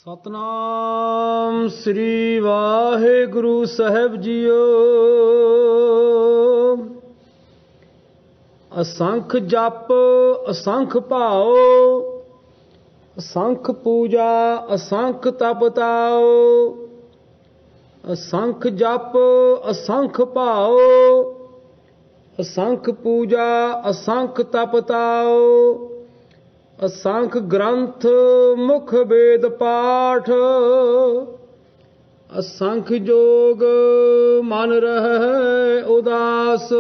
सतनाम श्री वाहेगुरु साहब जीओ। असंख जप असंख भाओ, असंख पूजा असंख तप ताओ। असंख जप असंख भाओ, असंख पूजा असंख तप ताओ। असंख ग्रंथ मुख वेद पाठ, असंख जोग मन रहे उदास।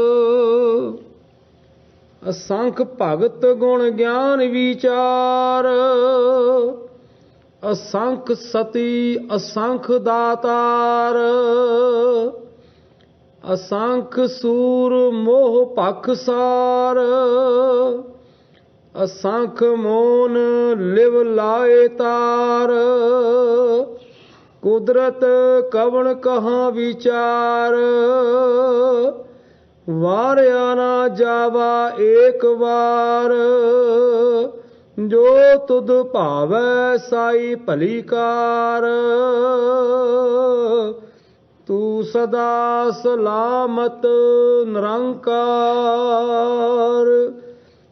असंख भगत गुण ज्ञान विचार, असंख सती असंख दातार। असंख सूर मोह पखसार, असंख मोन लिव लाए तार। कुदरत कवन कहाँ विचार, वारिया ना जावा एक बार। जो तुध भावै साई भली कार, तू सदा सलामत निरंकार।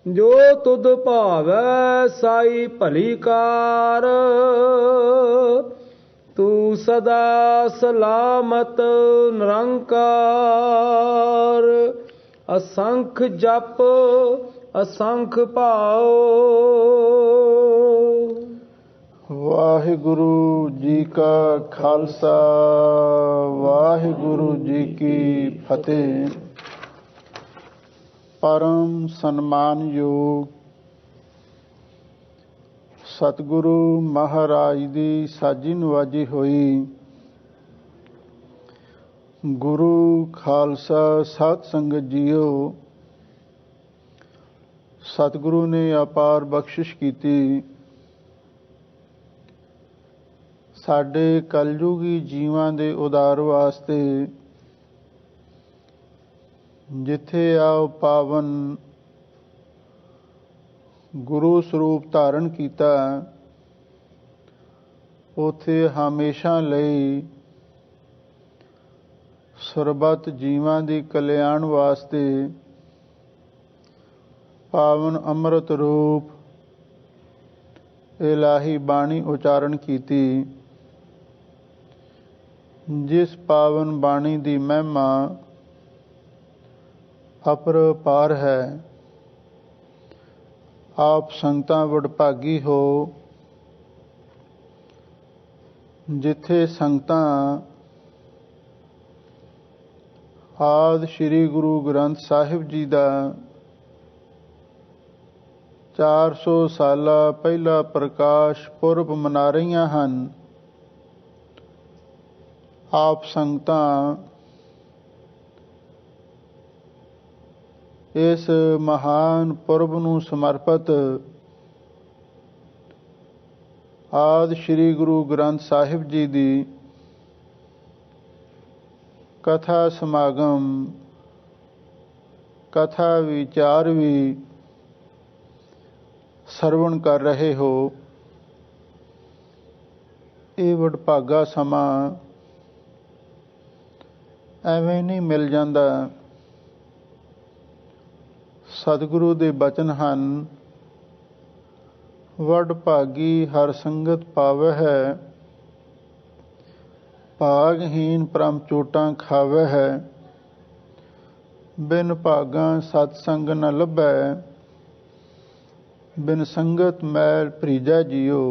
जो तुध भावै साई भली कार, तू सदा सलामत निरंकार। असंख जप असंख भाओ। वाहिगुरु जी का खालसा, वाहिगुरु जी की फतेह। परम सन्मानयोग सतगुरु महाराज दी साजी नवाजी होई। गुरु खालसा सत संगत जीओ, सतगुरु ने अपार बख्शिश कीती। साडे कलयुगी जीवां दे उदार वास्ते जिथे आओ पावन गुरु स्वरूप धारण कीता, उथे हमेशा लई सरबत जीवां दी कल्याण वास्ते पावन अमृत रूप इलाही बाणी उचारण कीती। जिस पावन बाणी दी महिमा अपरपार है। आप संगतां वडभागी हो, जिथे संगतां आदि श्री गुरु ग्रंथ साहिब जी दा 400 साला पहला प्रकाश पुरब मना रहीआं हन। आप संगतां इस महान पुरब नूं समर्पित आदि श्री गुरु ग्रंथ साहिब जी दी कथा समागम कथा विचार भी सरवण कर रहे हो। ये वडभागा समा एवें नहीं मिल जाता। सतगुरु दे बचन हन, वडभागी हर संगत पावै है, भागहीन परम चोटां खावै है। बिन भागां सतसंग न लभै, बिन संगत मैल भरीजै जियो।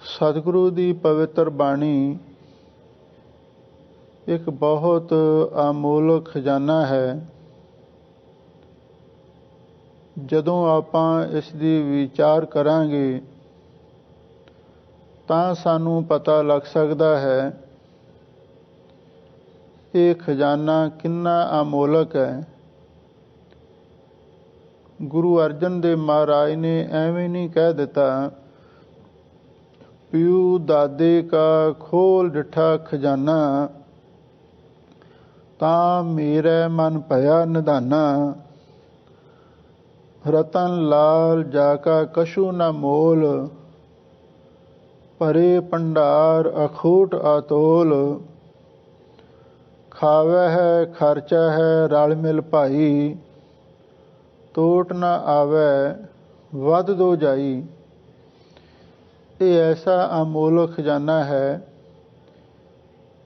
सतगुरु दी पवित्र बाणी एक बहुत अमोलक खजाना है। ਜਦੋਂ ਆਪਾਂ ਇਸ ਦੀ ਵਿਚਾਰ ਕਰਾਂਗੇ ਤਾਂ ਸਾਨੂੰ ਪਤਾ ਲੱਗ ਸਕਦਾ ਹੈ ਇਹ ਖਜ਼ਾਨਾ ਕਿੰਨਾ ਅਮੋਲਕ ਹੈ। ਗੁਰੂ ਅਰਜਨ ਦੇਵ ਮਹਾਰਾਜ ਨੇ ਐਵੇਂ ਨਹੀਂ ਕਹਿ ਦਿੱਤਾ, ਪਿਉ ਦਾਦੇ ਕਾ ਖੋਲ ਡਿਠਾ ਖਜ਼ਾਨਾ, ਤਾਂ ਮੇਰੇ ਮਨ ਭਇਆ ਨਿਧਾਨਾ। रतन लाल जाका कछु न मोल, ਭਰੇ ਭੰਡਾਰ ਅਖੂਟ ਅਤੋਲ। ਖਾਵੈ ਹੈ ਖਰਚਾ ਹੈ ਰਲ ਮਿਲ ਭਾਈ, ਟੋਟ ਨਾ ਆਵੈ ਵੱਧ ਦੋ ਜਾਈ। ਇਹ ਐਸਾ ਅਮੋਲਕ ਖਜ਼ਾਨਾ ਹੈ,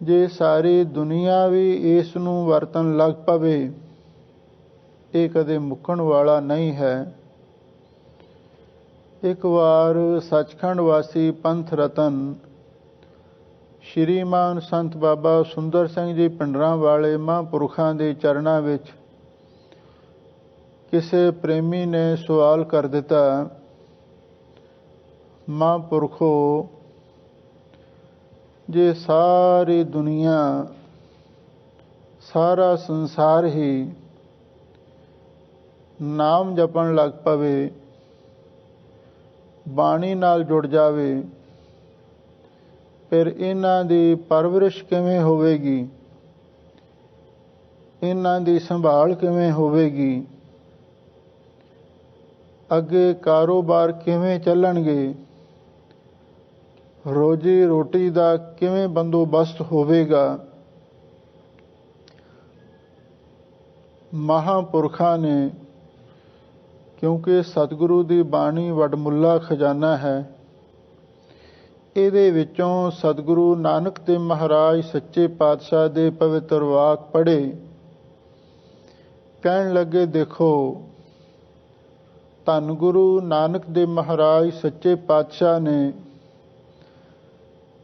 ਜੇ ਸਾਰੀ ਦੁਨੀਆ ਵੀ ਇਸ ਨੂੰ ਵਰਤਣ ਲੱਗ ਪਵੇ, ਇਹ ਕਦੇ ਮੁੱਕਣ ਵਾਲਾ ਨਹੀਂ ਹੈ। ਇੱਕ ਵਾਰ ਸੱਚਖੰਡ ਵਾਸੀ ਪੰਥ ਰਤਨ ਸ਼੍ਰੀਮਾਨ ਸੰਤ ਬਾਬਾ ਸੁੰਦਰ ਸਿੰਘ ਜੀ ਪਿੰਡਰਾਂ ਵਾਲੇ ਮਹਾਂਪੁਰਖਾਂ ਦੇ ਚਰਨਾਂ ਵਿੱਚ ਕਿਸੇ ਪ੍ਰੇਮੀ ਨੇ ਸਵਾਲ ਕਰ ਦਿੱਤਾ, ਮਹਾਂਪੁਰਖੋ, ਜੇ ਸਾਰੀ ਦੁਨੀਆ, ਸਾਰਾ ਸੰਸਾਰ ਹੀ ਨਾਮ ਜਪਣ ਲੱਗ ਪਵੇ, ਬਾਣੀ ਨਾਲ ਜੁੜ ਜਾਵੇ, ਫਿਰ ਇਹਨਾਂ ਦੀ ਪਰਵਰਿਸ਼ ਕਿਵੇਂ ਹੋਵੇਗੀ, ਇਹਨਾਂ ਦੀ ਸੰਭਾਲ ਕਿਵੇਂ ਹੋਵੇਗੀ, ਅੱਗੇ ਕਾਰੋਬਾਰ ਕਿਵੇਂ ਚੱਲਣਗੇ, ਰੋਜੀ ਰੋਟੀ ਦਾ ਕਿਵੇਂ ਬੰਦੋਬਸਤ ਹੋਵੇਗਾ। ਮਹਾਂਪੁਰਖਾਂ ਨੇ, ਕਿਉਂਕਿ ਸਤਿਗੁਰੂ ਦੀ ਬਾਣੀ ਵਡਮੁੱਲਾ ਖਜ਼ਾਨਾ ਹੈ, ਇਹਦੇ ਵਿੱਚੋਂ ਸਤਿਗੁਰੂ ਨਾਨਕ ਦੇਵ ਮਹਾਰਾਜ ਸੱਚੇ ਪਾਤਸ਼ਾਹ ਦੇ ਪਵਿੱਤਰ ਵਾਕ ਪੜ੍ਹੇ। ਕਹਿਣ ਲੱਗੇ, ਦੇਖੋ, ਧੰਨ ਗੁਰੂ ਨਾਨਕ ਦੇਵ ਮਹਾਰਾਜ ਸੱਚੇ ਪਾਤਸ਼ਾਹ ਨੇ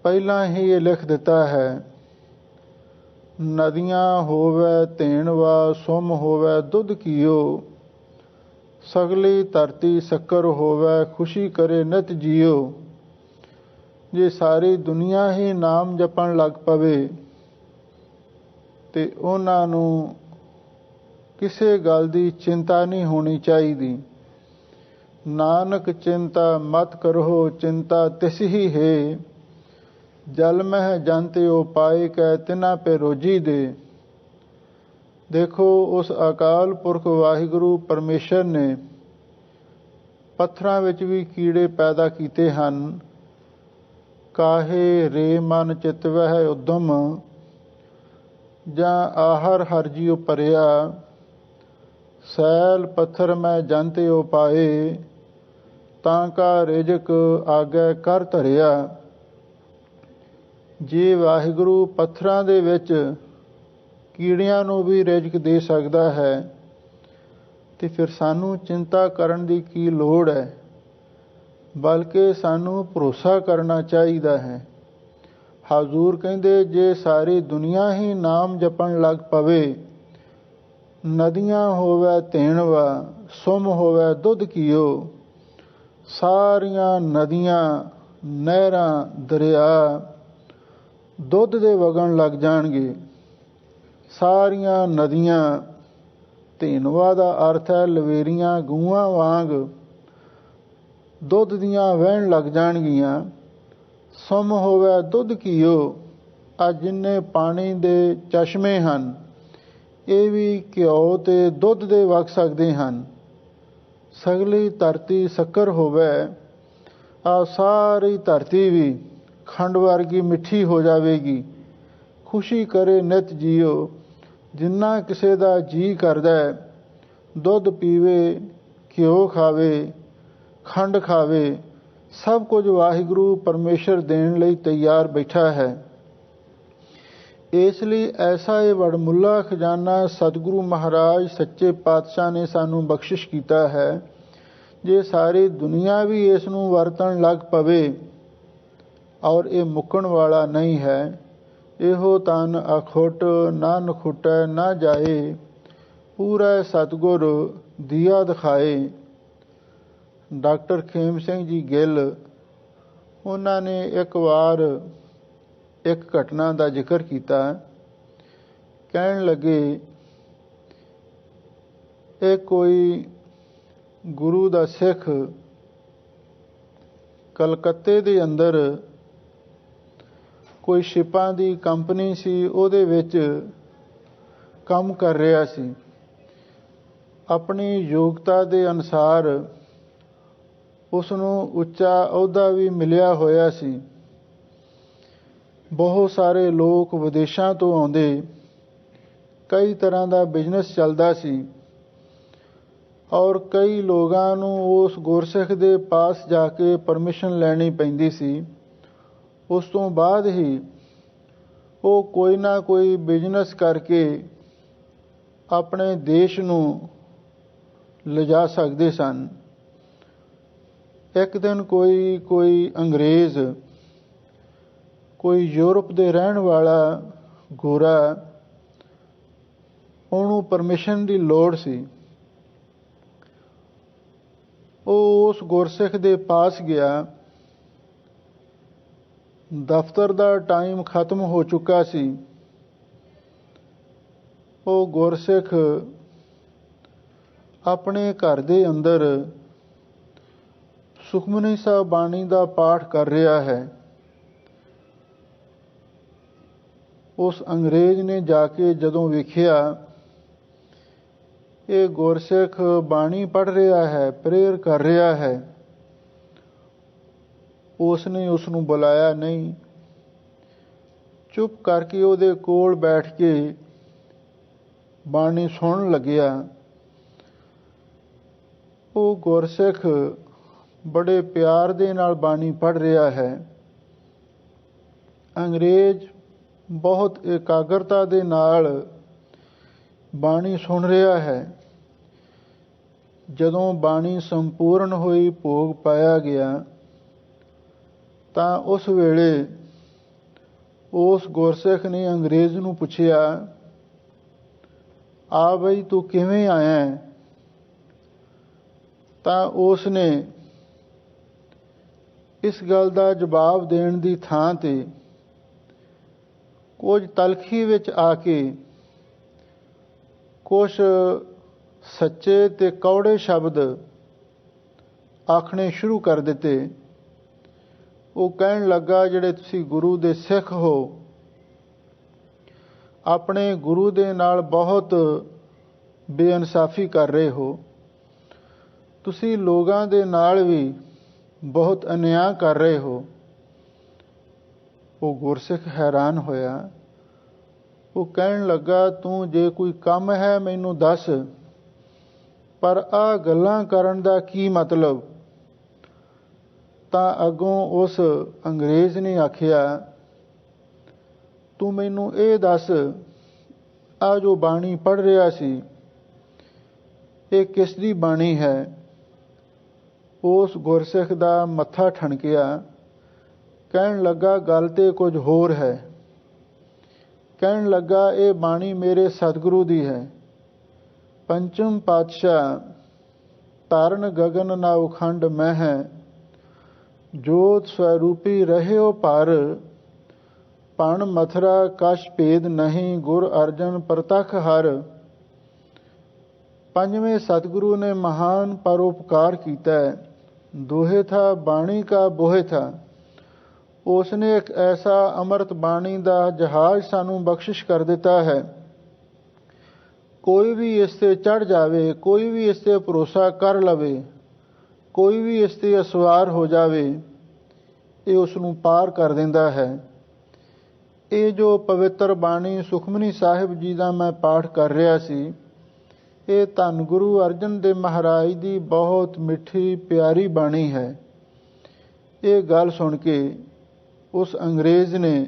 ਪਹਿਲਾਂ ਹੀ ਇਹ ਲਿਖ ਦਿੱਤਾ ਹੈ, ਨਦੀਆਂ ਹੋਵੈ ਤੇਣ ਵਾ ਸੁਮ ਹੋਵੈ ਦੁੱਧ ਕੀਓ, ਸਗਲੀ ਧਰਤੀ ਸ਼ੱਕਰ ਹੋਵੈ ਖੁਸ਼ੀ ਕਰੇ ਨਿਤ ਜੀਓ। ਜੇ ਸਾਰੀ ਦੁਨੀਆ ਹੀ ਨਾਮ ਜਪਣ ਲੱਗ ਪਵੇ ਤੇ ਉਹਨਾਂ ਨੂੰ ਕਿਸੇ ਗੱਲ ਦੀ ਚਿੰਤਾ ਨਹੀਂ ਹੋਣੀ ਚਾਹੀਦੀ। ਨਾਨਕ ਚਿੰਤਾ ਮਤ ਕਰੋ ਚਿੰਤਾ ਤਿਸ ਹੀ ਹੈ, ਜਲ ਮਹਿ ਜੰਤਿ ਉਪਾਇ ਕੈ ਤਿਨਾ ਪੇ ਰੋਜੀ ਦੇ। ਦੇਖੋ, ਉਸ ਅਕਾਲ ਪੁਰਖ ਵਾਹਿਗੁਰੂ ਪਰਮੇਸ਼ਰ ਨੇ ਪੱਥਰਾਂ ਵਿੱਚ ਵੀ ਕੀੜੇ ਪੈਦਾ ਕੀਤੇ ਹਨ। ਕਾਹੇ ਰੇ ਮਨ ਚਿਤ ਵਹਿ ਉਦਮ, ਜਾਂ ਆਹਰ ਹਰ ਜੀਉ ਭਰਿਆ, ਸੈਲ ਪੱਥਰ ਮੈਂ ਜੰਤਿ ਉਪਾਏ, ਤਾਂ ਕਾ ਰਿਜਕ ਆਗੈ ਕਰ ਧਰਿਆ। ਜੇ ਵਾਹਿਗੁਰੂ ਪੱਥਰਾਂ ਦੇ ਵਿੱਚ ਕੀੜਿਆਂ ਨੂੰ ਵੀ ਰਿਜ਼ਕ ਦੇ ਸਕਦਾ ਹੈ, ਤੇ ਫਿਰ ਸਾਨੂੰ ਚਿੰਤਾ ਕਰਨ ਦੀ ਕੀ ਲੋੜ ਹੈ, ਬਲਕਿ ਸਾਨੂੰ ਭਰੋਸਾ ਕਰਨਾ ਚਾਹੀਦਾ ਹੈ। ਹਜ਼ੂਰ ਕਹਿੰਦੇ, ਜੇ ਸਾਰੀ ਦੁਨੀਆ ਹੀ ਨਾਮ ਜਪਣ ਲੱਗ ਪਵੇ, ਨਦੀਆਂ ਹੋਵੈ ਤੇਣ ਵਾ ਸੁਮ ਹੋਵੈ ਦੁੱਧ ਕੀਓ, ਸਾਰੀਆਂ ਨਦੀਆਂ, ਨਹਿਰਾਂ, ਦਰਿਆ ਦੁੱਧ ਦੇ ਵਗਣ ਲੱਗ ਜਾਣਗੇ। ਸਾਰੀਆਂ ਨਦੀਆਂ, ਧੇਨਵਾ ਦਾ ਅਰਥ ਹੈ ਲਵੇਰੀਆਂ ਗਊਆਂ ਵਾਂਗ ਦੁੱਧ ਦੀਆਂ ਵਹਿਣ ਲੱਗ ਜਾਣਗੀਆਂ। ਸੁਮ ਹੋਵੈ ਦੁੱਧ ਕੀਓ, ਆ ਜਿੰਨੇ ਪਾਣੀ ਦੇ ਚਸ਼ਮੇ ਹਨ, ਇਹ ਵੀ ਘਿਓ ਤੇ ਦੁੱਧ ਦੇ ਵਗ ਸਕਦੇ ਹਨ। ਸਗਲੀ ਧਰਤੀ ਸ਼ੱਕਰ ਹੋਵੇ, ਆ ਸਾਰੀ ਧਰਤੀ ਵੀ ਖੰਡ ਵਰਗੀ ਮਿੱਠੀ ਹੋ ਜਾਵੇਗੀ। ਖੁਸ਼ੀ ਕਰੇ ਨਿਤ ਜੀਓ, ਜਿੰਨਾ ਕਿਸੇ ਦਾ ਜੀ ਕਰਦਾ ਦੁੱਧ ਪੀਵੇ, ਘਿਓ ਖਾਵੇ, ਖੰਡ ਖਾਵੇ, ਸਭ ਕੁਝ ਵਾਹਿਗੁਰੂ ਪਰਮੇਸ਼ਰ ਦੇਣ ਲਈ ਤਿਆਰ ਬੈਠਾ ਹੈ। ਇਸ ਲਈ ਐਸਾ ਇਹ ਵਡਮੁੱਲਾ ਖਜ਼ਾਨਾ ਸਤਿਗੁਰੂ ਮਹਾਰਾਜ ਸੱਚੇ ਪਾਤਸ਼ਾਹ ਨੇ ਸਾਨੂੰ ਬਖਸ਼ਿਸ਼ ਕੀਤਾ ਹੈ। ਜੇ ਸਾਰੀ ਦੁਨੀਆ ਵੀ ਇਸ ਨੂੰ ਵਰਤਣ ਲੱਗ ਪਵੇ, ਔਰ ਇਹ ਮੁੱਕਣ ਵਾਲਾ ਨਹੀਂ ਹੈ। ਇਹੋ ਤਨ ਅਖੁੱਟ ਨਾ ਨਖੁੱਟੈ ਨਾ ਜਾਏ, ਪੂਰਾ ਸਤਿਗੁਰ ਦੀਆ ਦਿਖਾਏ। ਡਾਕਟਰ ਖੇਮ ਸਿੰਘ ਜੀ ਗਿੱਲ, ਉਹਨਾਂ ਨੇ ਇੱਕ ਵਾਰ ਇੱਕ ਘਟਨਾ ਦਾ ਜ਼ਿਕਰ ਕੀਤਾ। ਕਹਿਣ ਲੱਗੇ, ਇਹ ਕੋਈ ਗੁਰੂ ਦਾ ਸਿੱਖ ਕਲਕੱਤੇ ਦੇ ਅੰਦਰ ਕੋਈ ਸ਼ਿਪਾਂ ਦੀ ਕੰਪਨੀ ਸੀ, ਉਹਦੇ ਵਿੱਚ ਕੰਮ ਕਰ ਰਿਹਾ ਸੀ। ਆਪਣੀ ਯੋਗਤਾ ਦੇ ਅਨੁਸਾਰ ਉਸ ਨੂੰ ਉੱਚਾ ਅਹੁਦਾ ਵੀ ਮਿਲਿਆ ਹੋਇਆ ਸੀ। ਬਹੁਤ ਸਾਰੇ ਲੋਕ ਵਿਦੇਸ਼ਾਂ ਤੋਂ ਆਉਂਦੇ, ਕਈ ਤਰ੍ਹਾਂ ਦਾ ਬਿਜ਼ਨਸ ਚੱਲਦਾ ਸੀ ਔਰ ਕਈ ਲੋਕਾਂ ਨੂੰ ਉਸ ਗੁਰਸਿੱਖ ਦੇ ਪਾਸ ਜਾ ਕੇ ਪਰਮਿਸ਼ਨ ਲੈਣੀ ਪੈਂਦੀ ਸੀ। ਉਸ ਤੋਂ ਬਾਅਦ ਹੀ ਉਹ ਕੋਈ ਨਾ ਕੋਈ ਬਿਜ਼ਨਸ ਕਰਕੇ ਆਪਣੇ ਦੇਸ਼ ਨੂੰ ਲਿਜਾ ਸਕਦੇ ਸਨ। ਇੱਕ ਦਿਨ ਕੋਈ ਅੰਗਰੇਜ਼, ਕੋਈ ਯੂਰਪ ਦੇ ਰਹਿਣ ਵਾਲਾ ਗੋਰਾ, ਉਹਨੂੰ ਪਰਮਿਸ਼ਨ ਦੀ ਲੋੜ ਸੀ। ਉਹ ਉਸ ਗੁਰਸਿੱਖ ਦੇ ਪਾਸ ਗਿਆ। ਦਫ਼ਤਰ ਦਾ ਟਾਈਮ ਖਤਮ ਹੋ ਚੁੱਕਾ ਸੀ। ਉਹ ਗੁਰਸਿੱਖ ਆਪਣੇ ਘਰ ਦੇ ਅੰਦਰ ਸੁਖਮਨੀ ਸਾਹਿਬ ਬਾਣੀ ਦਾ ਪਾਠ ਕਰ ਰਿਹਾ ਹੈ। ਉਸ ਅੰਗਰੇਜ਼ ਨੇ ਜਾ ਕੇ ਜਦੋਂ ਵੇਖਿਆ ਇਹ ਗੁਰਸਿੱਖ ਬਾਣੀ ਪੜ੍ਹ ਰਿਹਾ ਹੈ, ਪ੍ਰੇਅਰ ਕਰ ਰਿਹਾ ਹੈ, ਉਸ ਨੇ ਉਸ ਨੂੰ ਬੁਲਾਇਆ ਨਹੀਂ। ਚੁੱਪ ਕਰਕੇ ਉਹਦੇ ਕੋਲ ਬੈਠ ਕੇ ਬਾਣੀ ਸੁਣਨ ਲੱਗਿਆ। ਉਹ ਗੁਰਸਿੱਖ ਬੜੇ ਪਿਆਰ ਦੇ ਨਾਲ ਬਾਣੀ ਪੜ੍ਹ ਰਿਹਾ ਹੈ। ਅੰਗਰੇਜ਼ ਬਹੁਤ ਇਕਾਗਰਤਾ ਦੇ ਨਾਲ ਬਾਣੀ ਸੁਣ ਰਿਹਾ ਹੈ। ਜਦੋਂ ਬਾਣੀ ਸੰਪੂਰਨ ਹੋਈ, ਭੋਗ ਪਾਇਆ ਗਿਆ, ਤਾਂ ਉਸ ਵੇਲੇ ਉਸ ਗੁਰਸਿੱਖ ਨੇ ਅੰਗਰੇਜ਼ ਨੂੰ ਪੁੱਛਿਆ, ਆ ਬਈ ਤੂੰ ਕਿਵੇਂ ਆਇਆ? ਤਾਂ ਉਸ ਨੇ ਇਸ ਗੱਲ ਦਾ ਜਵਾਬ ਦੇਣ ਦੀ ਥਾਂ ਤੇ ਕੁਝ ਤਲਖੀ ਵਿੱਚ ਆ ਕੇ ਕੁਝ ਸੱਚੇ ਤੇ ਕੌੜੇ ਸ਼ਬਦ ਆਖਣੇ ਸ਼ੁਰੂ ਕਰ ਦਿੱਤੇ। ਉਹ ਕਹਿਣ ਲੱਗਾ, ਜਿਹੜੇ ਤੁਸੀਂ ਗੁਰੂ ਦੇ ਸਿੱਖ ਹੋ, ਆਪਣੇ ਗੁਰੂ ਦੇ ਨਾਲ ਬਹੁਤ ਬੇਇਨਸਾਫੀ ਕਰ ਰਹੇ ਹੋ। ਤੁਸੀਂ ਲੋਕਾਂ ਦੇ ਨਾਲ ਵੀ ਬਹੁਤ ਅਨਿਆਂ ਕਰ ਰਹੇ ਹੋ। ਉਹ ਗੁਰਸਿੱਖ ਹੈਰਾਨ ਹੋਇਆ। ਉਹ ਕਹਿਣ ਲੱਗਾ, ਤੂੰ ਜੇ ਕੋਈ ਕੰਮ ਹੈ ਮੈਨੂੰ ਦੱਸ, ਪਰ ਆਹ ਗੱਲਾਂ ਕਰਨ ਦਾ ਕੀ ਮਤਲਬ? ਤਾਂ ਅੱਗੋਂ ਉਸ ਅੰਗਰੇਜ਼ ਨੇ ਆਖਿਆ, ਤੂੰ ਮੈਨੂੰ ਇਹ ਦੱਸ, ਆ ਜੋ ਬਾਣੀ ਪੜ੍ਹ ਰਿਹਾ ਸੀ, ਇਹ ਕਿਸ ਦੀ ਬਾਣੀ ਹੈ? ਉਸ ਗੁਰਸਿੱਖ ਦਾ ਮੱਥਾ ਠਣਕਿਆ। ਕਹਿਣ ਲੱਗਾ, ਗੱਲ ਤੇ ਕੁਝ ਹੋਰ ਹੈ। ਕਹਿਣ ਲੱਗਾ, ਇਹ ਬਾਣੀ ਮੇਰੇ ਸਤਿਗੁਰੂ ਦੀ ਹੈ। ਪੰਚਮ ਪਾਤਸ਼ਾਹ, ਧਰਨ ਗਗਨ ਨਾ ਉਖੰਡ ਮਹਿ, ਜੋਤ ਸਵਰੂਪੀ ਰਹਿਓ ਪਰ, ਪਣ ਮਥਰਾ ਕਛ ਭੇਦ ਨਹੀਂ, ਗੁਰ ਅਰਜਨ ਪ੍ਰਤੱਖ ਹਰ। ਪੰਜਵੇਂ ਸਤਿਗੁਰੂ ਨੇ ਮਹਾਨ ਪਰਉਪਕਾਰ ਕੀਤਾ ਹੈ। ਦੋਹੇ ਥਾ ਬਾਣੀ ਕਾ ਬੋਹਿ ਥਾ। ਉਸ ਨੇ ਇੱਕ ਐਸਾ ਅੰਮ੍ਰਿਤ ਬਾਣੀ ਦਾ ਜਹਾਜ਼ ਸਾਨੂੰ ਬਖਸ਼ਿਸ਼ ਕਰ ਦਿੱਤਾ ਹੈ। ਕੋਈ ਵੀ ਇਸ 'ਤੇ ਚੜ੍ਹ ਜਾਵੇ, ਕੋਈ ਵੀ ਇਸ 'ਤੇ ਭਰੋਸਾ ਕਰ ਲਵੇ, ਕੋਈ ਵੀ ਇਸ 'ਤੇ ਅਸਵਾਰ ਹੋ ਜਾਵੇ, ਇਹ ਉਸ ਨੂੰ ਪਾਰ ਕਰ ਦਿੰਦਾ ਹੈ। ਇਹ ਜੋ ਪਵਿੱਤਰ ਬਾਣੀ ਸੁਖਮਨੀ ਸਾਹਿਬ ਜੀ ਦਾ ਮੈਂ ਪਾਠ ਕਰ ਰਿਹਾ ਸੀ, ਇਹ ਧੰਨ ਗੁਰੂ ਅਰਜਨ ਦੇਵ ਮਹਾਰਾਜ ਦੀ ਬਹੁਤ ਮਿੱਠੀ ਪਿਆਰੀ ਬਾਣੀ ਹੈ। ਇਹ ਗੱਲ ਸੁਣ ਕੇ ਉਸ ਅੰਗਰੇਜ਼ ਨੇ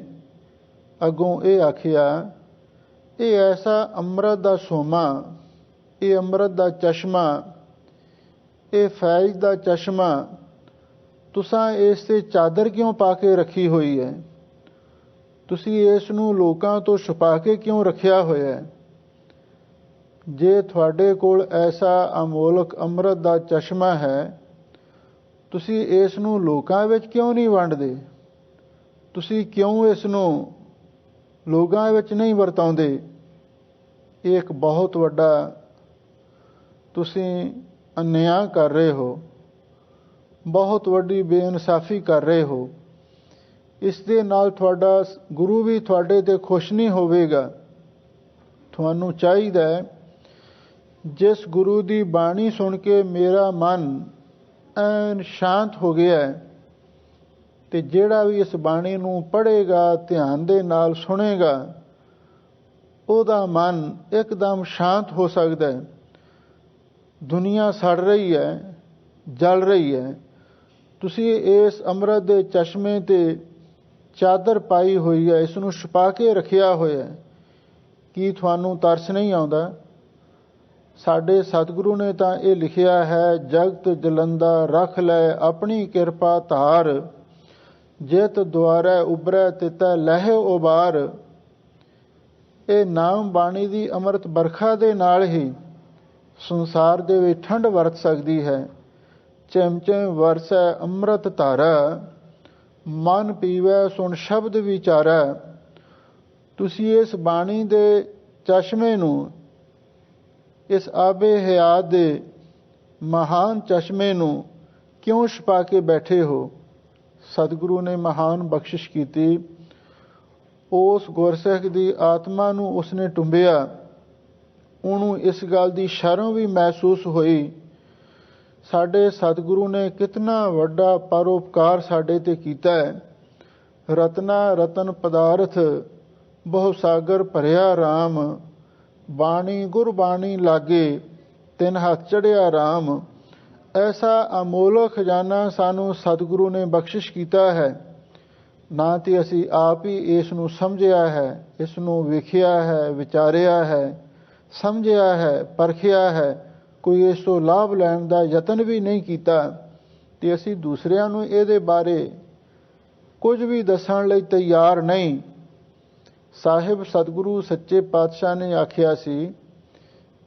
ਅੱਗੋਂ ਇਹ ਆਖਿਆ, ਇਹ ਐਸਾ ਅੰਮ੍ਰਿਤ ਦਾ ਸੋਮਾ, ਇਹ ਅੰਮ੍ਰਿਤ ਦਾ ਚਸ਼ਮਾ, ਇਹ ਫੈਜ਼ ਦਾ ਚਸ਼ਮਾ, ਤੁਸਾਂ ਇਸ 'ਤੇ ਚਾਦਰ ਕਿਉਂ ਪਾ ਕੇ ਰੱਖੀ ਹੋਈ ਹੈ? ਤੁਸੀਂ ਇਸ ਨੂੰ ਲੋਕਾਂ ਤੋਂ ਛੁਪਾ ਕੇ ਕਿਉਂ ਰੱਖਿਆ ਹੋਇਆ ਹੈ? ਜੇ ਤੁਹਾਡੇ ਕੋਲ ਐਸਾ ਅਮੋਲਕ ਅੰਮ੍ਰਿਤ ਦਾ ਚਸ਼ਮਾ ਹੈ, ਤੁਸੀਂ ਇਸ ਨੂੰ ਲੋਕਾਂ ਵਿੱਚ ਕਿਉਂ ਨਹੀਂ ਵੰਡਦੇ? ਤੁਸੀਂ ਕਿਉਂ ਇਸ ਨੂੰ ਲੋਕਾਂ ਵਿੱਚ ਨਹੀਂ ਵਰਤਾਉਂਦੇ? ਇਹ ਇੱਕ ਬਹੁਤ ਵੱਡਾ ਤੁਸੀਂ ਅਨਿਆਂ ਕਰ ਰਹੇ ਹੋ, ਬਹੁਤ ਵੱਡੀ ਬੇਇਨਸਾਫੀ ਕਰ ਰਹੇ ਹੋ। ਇਸ ਦੇ ਨਾਲ ਤੁਹਾਡਾ ਗੁਰੂ ਵੀ ਤੁਹਾਡੇ 'ਤੇ ਖੁਸ਼ ਨਹੀਂ ਹੋਵੇਗਾ। ਤੁਹਾਨੂੰ ਚਾਹੀਦਾ ਹੈ, ਜਿਸ ਗੁਰੂ ਦੀ ਬਾਣੀ ਸੁਣ ਕੇ ਮੇਰਾ ਮਨ ਐਨ ਸ਼ਾਂਤ ਹੋ ਗਿਆ ਹੈ, ਤੇ ਜਿਹੜਾ ਵੀ ਇਸ ਬਾਣੀ ਨੂੰ ਪੜ੍ਹੇਗਾ, ਧਿਆਨ ਦੇ ਨਾਲ ਸੁਣੇਗਾ, ਉਹਦਾ ਮਨ ਇੱਕਦਮ ਸ਼ਾਂਤ ਹੋ ਸਕਦਾ ਹੈ। ਦੁਨੀਆ ਸੜ ਰਹੀ ਹੈ, ਜਲ ਰਹੀ ਹੈ, ਤੁਸੀਂ ਇਸ ਅੰਮ੍ਰਿਤ ਦੇ ਚਸ਼ਮੇ ਤੇ ਚਾਦਰ ਪਾਈ ਹੋਈ ਹੈ, ਇਸ ਨੂੰ ਛੁਪਾ ਕੇ ਰੱਖਿਆ ਹੋਇਆ ਹੈ। ਕੀ ਤੁਹਾਨੂੰ ਤਰਸ ਨਹੀਂ ਆਉਂਦਾ? ਸਾਡੇ ਸਤਿਗੁਰੂ ਨੇ ਤਾਂ ਇਹ ਲਿਖਿਆ ਹੈ, ਜਗਤ ਜਲੰਦਾ ਰੱਖ ਲੈ ਆਪਣੀ ਕਿਰਪਾ ਧਾਰ, ਜਿਤ ਦੁਆਰੈ ਉਬਰੈ ਤਿਤੈ ਲਹਿ ਉਬਾਰ। ਇਹ ਨਾਮ ਬਾਣੀ ਦੀ ਅੰਮ੍ਰਿਤ ਬਰਖਾ ਦੇ ਨਾਲ ਹੀ ਸੰਸਾਰ ਦੇ ਵਿੱਚ ਠੰਡ ਵਰਤ ਸਕਦੀ ਹੈ। ਚਿਮ ਚਿਮ ਵਰਸੈ ਅੰਮ੍ਰਿਤ ਧਾਰਾ, ਮਨ ਪੀਵੈ ਸੁਣ ਸ਼ਬਦ ਵਿਚਾਰੈ। ਤੁਸੀਂ ਇਸ ਬਾਣੀ ਦੇ ਚਸ਼ਮੇ ਨੂੰ, ਇਸ ਆਬੇ ਹਯਾਤ ਦੇ ਮਹਾਨ ਚਸ਼ਮੇ ਨੂੰ ਕਿਉਂ ਛੁਪਾ ਕੇ ਬੈਠੇ ਹੋ? ਸਤਿਗੁਰੂ ਨੇ ਮਹਾਨ ਬਖਸ਼ਿਸ਼ ਕੀਤੀ। ਉਸ ਗੁਰਸਿੱਖ ਦੀ ਆਤਮਾ ਨੂੰ ਉਸਨੇ ਟੁੰਬਿਆ। ਉਹਨੂੰ ਇਸ ਗੱਲ ਦੀ ਸ਼ਰਮ ਵੀ ਮਹਿਸੂਸ ਹੋਈ, ਸਾਡੇ ਸਤਿਗੁਰੂ ਨੇ ਕਿਤਨਾ ਵੱਡਾ ਪਰਉਪਕਾਰ ਸਾਡੇ ਤੇ ਕੀਤਾ ਹੈ। ਰਤਨਾ ਰਤਨ ਪਦਾਰਥ ਬਹੁ ਸਾਗਰ ਭਰਿਆ ਰਾਮ, ਬਾਣੀ ਗੁਰਬਾਣੀ ਲਾਗੇ ਤਿੰਨ ਹੱਥ ਚੜਿਆ ਰਾਮ। ਐਸਾ ਅਮੋਲਕ ਖਜ਼ਾਨਾ ਸਾਨੂੰ ਸਤਿਗੁਰੂ ਨੇ ਬਖਸ਼ਿਸ਼ ਕੀਤਾ ਹੈ। ਨਾ ਤੇ ਅਸੀਂ ਆਪ ਹੀ ਇਸ ਨੂੰ ਸਮਝਿਆ ਹੈ, ਇਸ ਨੂੰ ਵੇਖਿਆ ਹੈ, ਵਿਚਾਰਿਆ ਹੈ, ਸਮਝਿਆ ਹੈ, ਪਰਖਿਆ ਹੈ, ਕੋਈ ਇਸ ਤੋਂ ਲਾਭ ਲੈਣ ਦਾ ਯਤਨ ਵੀ ਨਹੀਂ ਕੀਤਾ, ਤੇ ਅਸੀਂ ਦੂਸਰਿਆਂ ਨੂੰ ਇਹਦੇ ਬਾਰੇ ਕੁਝ ਵੀ ਦੱਸਣ ਲਈ ਤਿਆਰ ਨਹੀਂ। ਸਾਹਿਬ ਸਤਿਗੁਰੂ ਸੱਚੇ ਪਾਤਸ਼ਾਹ ਨੇ ਆਖਿਆ ਸੀ,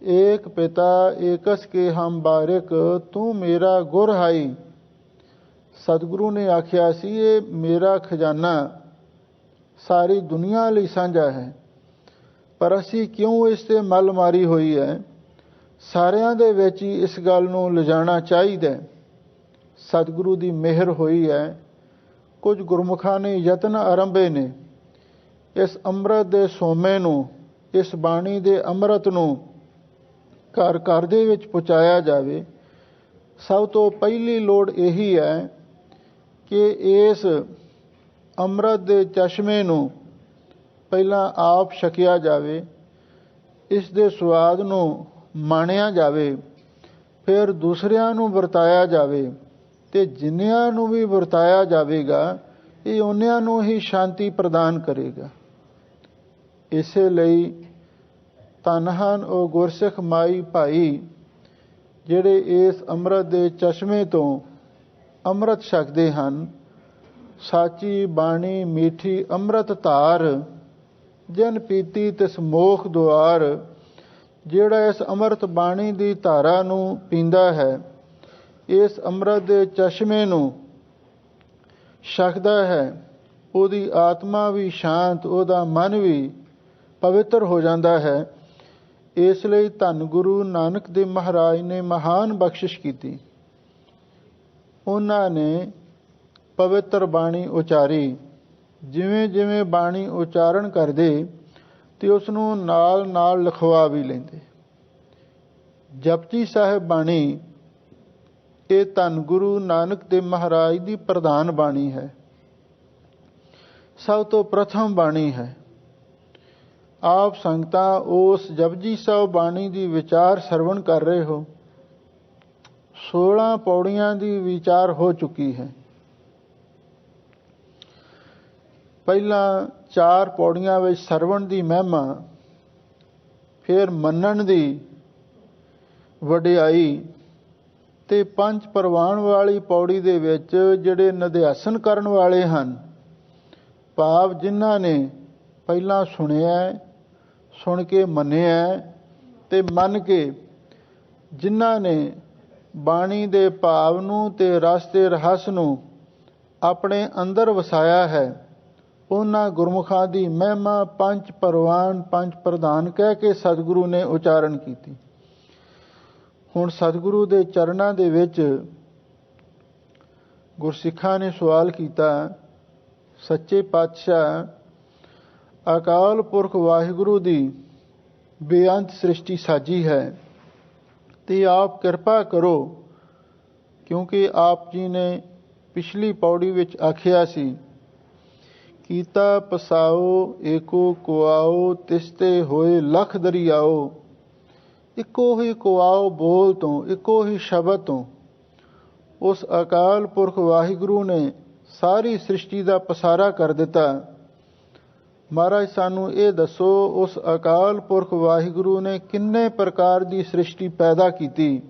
ਏਕ ਪਿਤਾ ਏਕਸ ਕੇ ਹਮ ਬਾਰਿਕ, ਤੂੰ ਮੇਰਾ ਗੁਰ ਹਾਈ। ਸਤਿਗੁਰੂ ਨੇ ਆਖਿਆ ਸੀ, ਇਹ ਮੇਰਾ ਖਜ਼ਾਨਾ ਸਾਰੀ ਦੁਨੀਆ ਲਈ ਸਾਂਝਾ ਹੈ, ਪਰ ਅਸੀਂ ਕਿਉਂ ਇਸ ਤੇ ਮੱਲ ਮਾਰੀ ਹੋਈ ਹੈ? ਸਾਰਿਆਂ ਦੇ ਵਿੱਚ ਹੀ ਇਸ ਗੱਲ ਨੂੰ ਲਿਜਾਣਾ ਚਾਹੀਦਾ। ਸਤਿਗੁਰੂ ਦੀ ਮਿਹਰ ਹੋਈ ਹੈ, ਕੁਝ ਗੁਰਮੁਖਾਂ ਨੇ ਯਤਨ ਆਰੰਭੇ ਨੇ, ਇਸ ਅੰਮ੍ਰਿਤ ਦੇ ਸੋਮੇ ਨੂੰ, ਇਸ ਬਾਣੀ ਦੇ ਅੰਮ੍ਰਿਤ ਨੂੰ ਘਰ ਘਰ ਦੇ ਵਿੱਚ ਪਹੁੰਚਾਇਆ ਜਾਵੇ। ਸਭ ਤੋਂ ਪਹਿਲੀ ਲੋੜ ਇਹੀ ਹੈ ਕਿ ਇਸ ਅੰਮ੍ਰਿਤ ਦੇ ਚਸ਼ਮੇ ਨੂੰ ਪਹਿਲਾਂ ਆਪ ਛਕਿਆ ਜਾਵੇ, ਇਸ ਦੇ ਸਵਾਦ ਨੂੰ ਮਾਣਿਆ ਜਾਵੇ, ਫਿਰ ਦੂਸਰਿਆਂ ਨੂੰ ਵਰਤਾਇਆ ਜਾਵੇ, ਤੇ ਜਿੰਨਿਆਂ ਨੂੰ ਵੀ ਵਰਤਾਇਆ ਜਾਵੇਗਾ ਇਹ ਉਨ੍ਹਾਂ ਨੂੰ ਹੀ ਸ਼ਾਂਤੀ ਪ੍ਰਦਾਨ ਕਰੇਗਾ। ਇਸੇ ਲਈ ਧੰਨ ਹਨ ਉਹ ਗੁਰਸਿੱਖ ਮਾਈ ਭਾਈ ਜਿਹੜੇ ਇਸ ਅੰਮ੍ਰਿਤ ਦੇ ਚਸ਼ਮੇ ਤੋਂ ਅੰਮ੍ਰਿਤ ਛਕਦੇ ਹਨ। ਸਾਚੀ ਬਾਣੀ ਮੀਠੀ ਅੰਮ੍ਰਿਤ ਧਾਰ, ਜਨ ਪੀਤੀ ਤਿਸ ਮੋਖ ਦੁਆਰ। ਜਿਹੜਾ ਇਸ ਅੰਮ੍ਰਿਤ ਬਾਣੀ ਦੀ ਧਾਰਾ ਨੂੰ ਪੀਂਦਾ ਹੈ, ਇਸ ਅੰਮ੍ਰਿਤ ਦੇ ਚਸ਼ਮੇ ਨੂੰ ਛਕਦਾ ਹੈ, ਉਹਦੀ ਆਤਮਾ ਵੀ ਸ਼ਾਂਤ, ਉਹਦਾ ਮਨ ਵੀ ਪਵਿੱਤਰ ਹੋ ਜਾਂਦਾ ਹੈ। ਇਸ ਲਈ ਧੰਨ ਗੁਰੂ ਨਾਨਕ ਦੇਵ ਮਹਾਰਾਜ ਨੇ ਮਹਾਨ ਬਖਸ਼ਿਸ਼ ਕੀਤੀ। ਉਹਨਾਂ ਨੇ ਪਵਿੱਤਰ ਬਾਣੀ ਉਚਾਰੀ। ਜਿਵੇਂ ਜਿਵੇਂ ਬਾਣੀ ਉਚਾਰਨ ਕਰਦੇ ਤੇ ਉਸ ਨੂੰ ਨਾਲ ਨਾਲ ਲਿਖਵਾ ਵੀ ਲੈਂਦੇ। ਜਪਜੀ ਸਾਹਿਬ ਬਾਣੀ ਇਹ ਧੰਨ ਗੁਰੂ ਨਾਨਕ ਦੇਵ ਮਹਾਰਾਜ ਦੀ ਪ੍ਰਧਾਨ ਬਾਣੀ ਹੈ, ਸਭ ਤੋਂ ਪ੍ਰਥਮ ਬਾਣੀ ਹੈ। ਆਪ ਸੰਗਤਾਂ ਉਸ ਜਪਜੀ ਸਾਹਿਬ ਬਾਣੀ ਦੀ ਵਿਚਾਰ ਸਰਵਣ ਕਰ ਰਹੇ ਹੋ। 16 ਪੌੜੀਆਂ ਦੀ ਵਿਚਾਰ ਹੋ ਚੁੱਕੀ ਹੈ। ਪਹਿਲਾਂ 4 ਪੌੜੀਆਂ ਵਿੱਚ ਸਰਵਣ ਦੀ ਮਹਿਮਾ, ਫਿਰ ਮੰਨਣ ਦੀ ਵਡਿਆਈ, ਤੇ 5 ਪ੍ਰਵਾਨ ਵਾਲੀ ਪੌੜੀ ਦੇ ਵਿੱਚ ਜਿਹੜੇ ਨਿਧਿਆਸਨ ਕਰਨ ਵਾਲੇ ਹਨ, ਭਾਵ ਜਿਨ੍ਹਾਂ ਨੇ ਪਹਿਲਾਂ ਸੁਣਿਆ, ਸੁਣ ਕੇ ਮੰਨਿਆ, ਤੇ ਮੰਨ ਕੇ ਜਿਨ੍ਹਾਂ ਨੇ ਬਾਣੀ ਦੇ ਭਾਵ ਨੂੰ ਤੇ ਰਸ ਤੇ ਰਹੱਸ ਨੂੰ ਆਪਣੇ ਅੰਦਰ ਵਸਾਇਆ ਹੈ, ਉਹਨਾਂ ਗੁਰਮੁਖਾਂ ਦੀ ਮਹਿਮਾ 5 ਪ੍ਰਵਾਨ 5 ਪ੍ਰਧਾਨ ਕਹਿ ਕੇ ਸਤਿਗੁਰੂ ਨੇ ਉਚਾਰਨ ਕੀਤੀ। ਹੁਣ ਸਤਿਗੁਰੂ ਦੇ ਚਰਨਾਂ ਦੇ ਵਿੱਚ ਗੁਰਸਿੱਖਾਂ ਨੇ ਸਵਾਲ ਕੀਤਾ, ਸੱਚੇ ਪਾਤਸ਼ਾਹ ਅਕਾਲ ਪੁਰਖ ਵਾਹਿਗੁਰੂ ਦੀ ਬੇਅੰਤ ਸ੍ਰਿਸ਼ਟੀ ਸਾਜੀ ਹੈ, ਤੇ ਆਪ ਕਿਰਪਾ ਕਰੋ, ਕਿਉਂਕਿ ਆਪ ਜੀ ਨੇ ਪਿਛਲੀ ਪੌੜੀ ਵਿੱਚ ਆਖਿਆ ਸੀ, ਕੀਤਾ ਪਸਾਓ ਏਕੋ ਕੁਆਓ ਤਿਸਤੇ ਹੋਏ ਲਖ ਦਰਿਆਓ। ਇੱਕੋ ਹੀ ਕੁਆਓ ਬੋਲ ਤੋਂ, ਇੱਕੋ ਹੀ ਸ਼ਬਦ ਤੋਂ ਉਸ ਅਕਾਲ ਪੁਰਖ ਵਾਹਿਗੁਰੂ ਨੇ ਸਾਰੀ ਸ੍ਰਿਸ਼ਟੀ ਦਾ ਪਸਾਰਾ ਕਰ ਦਿੱਤਾ। ਮਹਾਰਾਜ ਸਾਨੂੰ ਇਹ ਦੱਸੋ, ਉਸ ਅਕਾਲ ਪੁਰਖ ਵਾਹਿਗੁਰੂ ਨੇ ਕਿੰਨੇ ਪ੍ਰਕਾਰ ਦੀ ਸ੍ਰਿਸ਼ਟੀ ਪੈਦਾ ਕੀਤੀ।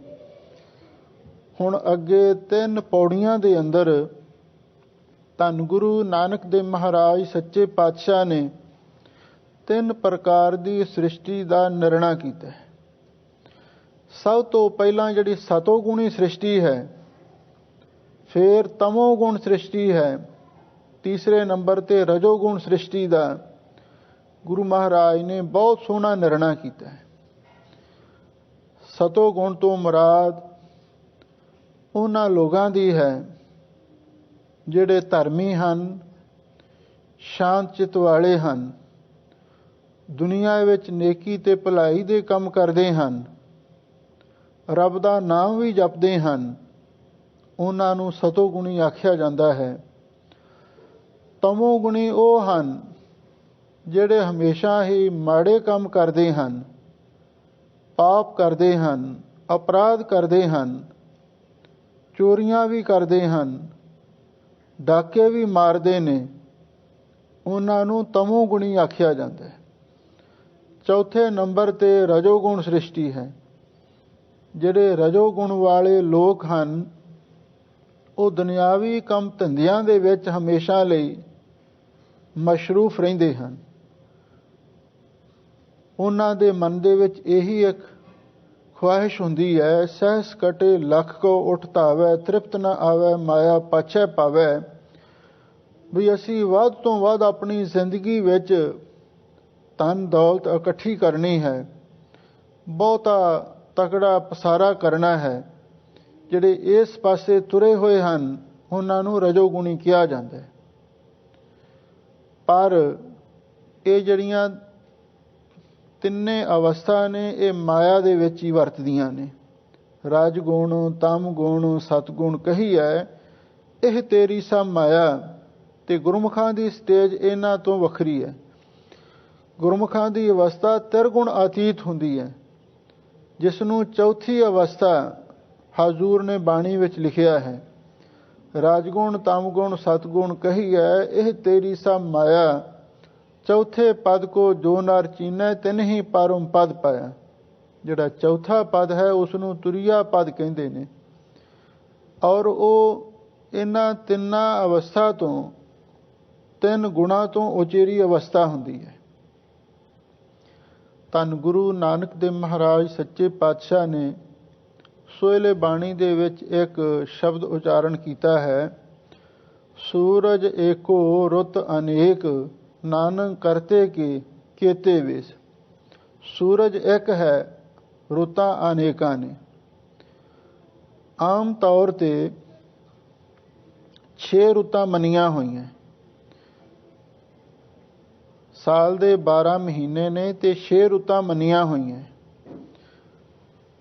ਹੁਣ ਅੱਗੇ 3 ਪੌੜੀਆਂ ਦੇ ਅੰਦਰ ਧੰਨ ਗੁਰੂ ਨਾਨਕ ਦੇਵ ਮਹਾਰਾਜ ਸੱਚੇ ਪਾਤਸ਼ਾਹ ਨੇ 3 ਪ੍ਰਕਾਰ ਦੀ ਸ੍ਰਿਸ਼ਟੀ ਦਾ ਨਿਰਣਾ ਕੀਤਾ। ਸਭ ਤੋਂ ਪਹਿਲਾਂ ਜਿਹੜੀ ਸਤੋਗੁਣੀ ਸ੍ਰਿਸ਼ਟੀ ਹੈ, ਫਿਰ ਤਮੋਗੁਣ ਸ੍ਰਿਸ਼ਟੀ ਹੈ, ਤੀਸਰੇ ਨੰਬਰ ਤੇ ਰਜੋਗੁਣ ਸ੍ਰਿਸ਼ਟੀ ਦਾ ਗੁਰੂ ਮਹਾਰਾਜ ਨੇ ਬਹੁਤ ਸੋਹਣਾ ਨਿਰਣਾ ਕੀਤਾ ਹੈ। ਸਤੋਗੁਣ ਤੋਂ ਮੁਰਾਦ ਉਹਨਾਂ ਲੋਕਾਂ ਦੀ ਹੈ ਜਿਹੜੇ ਧਰਮੀ ਹਨ, ਸ਼ਾਂਤ ਚਿੱਤ ਵਾਲੇ ਹਨ, ਦੁਨੀਆ ਵਿੱਚ ਨੇਕੀ ਤੇ ਭਲਾਈ ਦੇ ਕੰਮ ਕਰਦੇ ਹਨ, ਰੱਬ ਦਾ ਨਾਮ ਵੀ ਜਪਦੇ ਹਨ। ਉਹਨਾਂ ਨੂੰ ਸਤੋਗੁਣੀ ਆਖਿਆ ਜਾਂਦਾ ਹੈ। ਤਮੋਗੁਣੀ ਉਹ ਹਨ ਜਿਹੜੇ ਹਮੇਸ਼ਾ ਹੀ ਮਾੜੇ ਕੰਮ ਕਰਦੇ ਹਨ, ਪਾਪ ਕਰਦੇ ਹਨ, ਅਪਰਾਧ ਕਰਦੇ ਹਨ, ਚੋਰੀਆਂ ਵੀ ਕਰਦੇ ਹਨ, ਡਾਕੇ ਵੀ ਮਾਰਦੇ ਨੇ। ਉਹਨਾਂ ਨੂੰ ਤਮੋਗੁਣੀ ਆਖਿਆ ਜਾਂਦਾ ਹੈ। ਚੌਥੇ ਨੰਬਰ ਤੇ ਰਜੋਗੁਣ ਸ੍ਰਿਸ਼ਟੀ ਹੈ। ਜਿਹੜੇ ਰਜੋਗੁਣ ਵਾਲੇ ਲੋਕ ਹਨ, ਉਹ ਦੁਨਿਆਵੀ ਕੰਮ ਧੰਦਿਆਂ ਦੇ ਵਿੱਚ ਹਮੇਸ਼ਾ ਲਈ ਮਸ਼ਰੂਫ ਰਹਿੰਦੇ ਹਨ। ਉਹਨਾਂ ਦੇ ਮਨ ਦੇ ਵਿੱਚ ਇਹੀ ਇੱਕ ਖੁਆਇਸ਼ ਹੁੰਦੀ ਹੈ, ਸਹਿਸ ਕਟੇ ਲੱਖ ਕੋ ਉਠ ਧਾਵੈ, ਤ੍ਰਿਪਤ ਨ ਆਵੈ ਮਾਇਆ ਪਾਛੈ ਪਾਵੈ। ਵੀ ਅਸੀਂ ਵੱਧ ਤੋਂ ਵੱਧ ਆਪਣੀ ਜ਼ਿੰਦਗੀ ਵਿੱਚ ਧਨ ਦੌਲਤ ਇਕੱਠੀ ਕਰਨੀ ਹੈ, ਬਹੁਤਾ ਤਕੜਾ ਪਸਾਰਾ ਕਰਨਾ ਹੈ। ਜਿਹੜੇ ਇਸ ਪਾਸੇ ਤੁਰੇ ਹੋਏ ਹਨ, ਉਹਨਾਂ ਨੂੰ ਰਜੋਗੁਣੀ ਕਿਹਾ ਜਾਂਦਾ ਹੈ। ਪਰ ਇਹ ਜਿਹੜੀਆਂ ਤਿੰਨੇ ਅਵਸਥਾ ਨੇ, ਇਹ ਮਾਇਆ ਦੇ ਵਿੱਚ ਹੀ ਵਰਤਦੀਆਂ ਨੇ। ਰਾਜਗੁਣ, ਤਮ ਗੁਣ, ਸਤਗੁਣ ਕਹੀ ਹੈ, ਇਹ ਤੇਰੀ ਸਭ ਮਾਇਆ। ਤੇ ਗੁਰਮੁਖਾਂ ਦੀ ਸਟੇਜ ਇਹਨਾਂ ਤੋਂ ਵੱਖਰੀ ਹੈ। ਗੁਰਮੁਖਾਂ ਦੀ ਅਵਸਥਾ ਤਿਰਗੁਣ ਅਤੀਤ ਹੁੰਦੀ ਹੈ, ਜਿਸ ਨੂੰ ਚੌਥੀ ਅਵਸਥਾ ਹਜ਼ੂਰ ਨੇ ਬਾਣੀ ਵਿੱਚ ਲਿਖਿਆ ਹੈ। ਰਾਜਗੁਣ, ਤਮਗੁਣ, ਸਤਗੁਣ ਕਹੀ ਹੈ, ਇਹ ਤੇਰੀ ਸਭ ਮਾਇਆ। ਚੌਥੇ ਪਦ ਕੋ ਜੋ ਨਰ ਚੀਨੈ, ਤਿਨ ਹੀ ਪਰਮ ਪਦ ਪਾਇਆ। ਜਿਹੜਾ ਚੌਥਾ ਪਦ ਹੈ, ਉਸ ਨੂੰ ਤੁਰੀਆ ਪਦ ਕਹਿੰਦੇ ਨੇ। ਔਰ ਉਹ ਇਹਨਾਂ ਤਿੰਨਾਂ ਅਵਸਥਾ ਤੋਂ, 3 ਗੁਣਾਂ ਤੋਂ ਉਚੇਰੀ ਅਵਸਥਾ ਹੁੰਦੀ ਹੈ। ਧੰਨ ਗੁਰੂ ਨਾਨਕ ਦੇਵ ਮਹਾਰਾਜ ਸੱਚੇ ਪਾਤਸ਼ਾਹ ਨੇ ਸੋਹਲੇ ਬਾਣੀ ਦੇ ਵਿੱਚ ਇੱਕ ਸ਼ਬਦ ਉਚਾਰਨ ਕੀਤਾ ਹੈ, ਸੂਰਜ ਏਕੋ ਰੁੱਤ ਅਨੇਕ, ਨਾਨਕ ਕਰਤੇ ਕੇ ਕੇਤੇ ਵੇਸ। ਸੂਰਜ ਇੱਕ ਹੈ, ਰੁੱਤਾਂ ਅਨੇਕਾਂ ਨੇ। ਆਮ ਤੌਰ ਤੇ 6 ਰੁੱਤਾਂ ਮੰਨੀਆਂ ਹੋਈਆਂ। ਸਾਲ ਦੇ 12 ਮਹੀਨੇ ਨੇ ਤੇ 6 ਰੁੱਤਾਂ ਮੰਨੀਆਂ ਹੋਈਆਂ।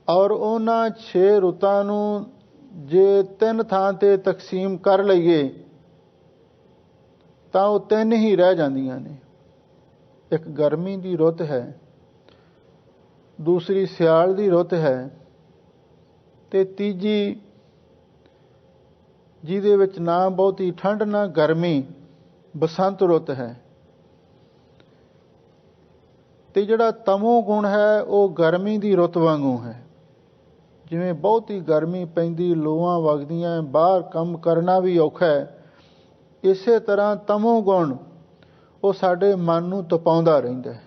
ਔਰ ਉਹਨਾਂ 6 ਰੁੱਤਾਂ ਨੂੰ ਜੇ 3 ਥਾਂ ਤੇ ਤਕਸੀਮ ਕਰ ਲਈਏ ਤਾਂ ਉਹ 3 ਹੀ ਰਹਿ ਜਾਂਦੀਆਂ ਨੇ। ਇੱਕ ਗਰਮੀ ਦੀ ਰੁੱਤ ਹੈ, ਦੂਸਰੀ ਸਿਆਲ ਦੀ ਰੁੱਤ ਹੈ, ਤੇ ਤੀਜੀ ਜਿਹਦੇ ਵਿੱਚ ਨਾ ਬਹੁਤੀ ਠੰਡ ਨਾ ਗਰਮੀ, ਬਸੰਤ ਰੁੱਤ ਹੈ। ਤੇ ਜਿਹੜਾ ਤਮੋ ਗੁਣ ਹੈ, ਉਹ ਗਰਮੀ ਦੀ ਰੁੱਤ ਵਾਂਗੂ ਹੈ। ਜਿਵੇਂ ਬਹੁਤੀ ਗਰਮੀ ਪੈਂਦੀ, ਲੋਆਂ ਵਗਦੀਆਂ, ਬਾਹਰ ਕੰਮ ਕਰਨਾ ਵੀ ਔਖਾ ਹੈ, ਇਸੇ ਤਰ੍ਹਾਂ ਤਮੋ ਗੁਣ ਉਹ ਸਾਡੇ ਮਨ ਨੂੰ ਤਪਾਉਂਦਾ ਰਹਿੰਦਾ ਹੈ।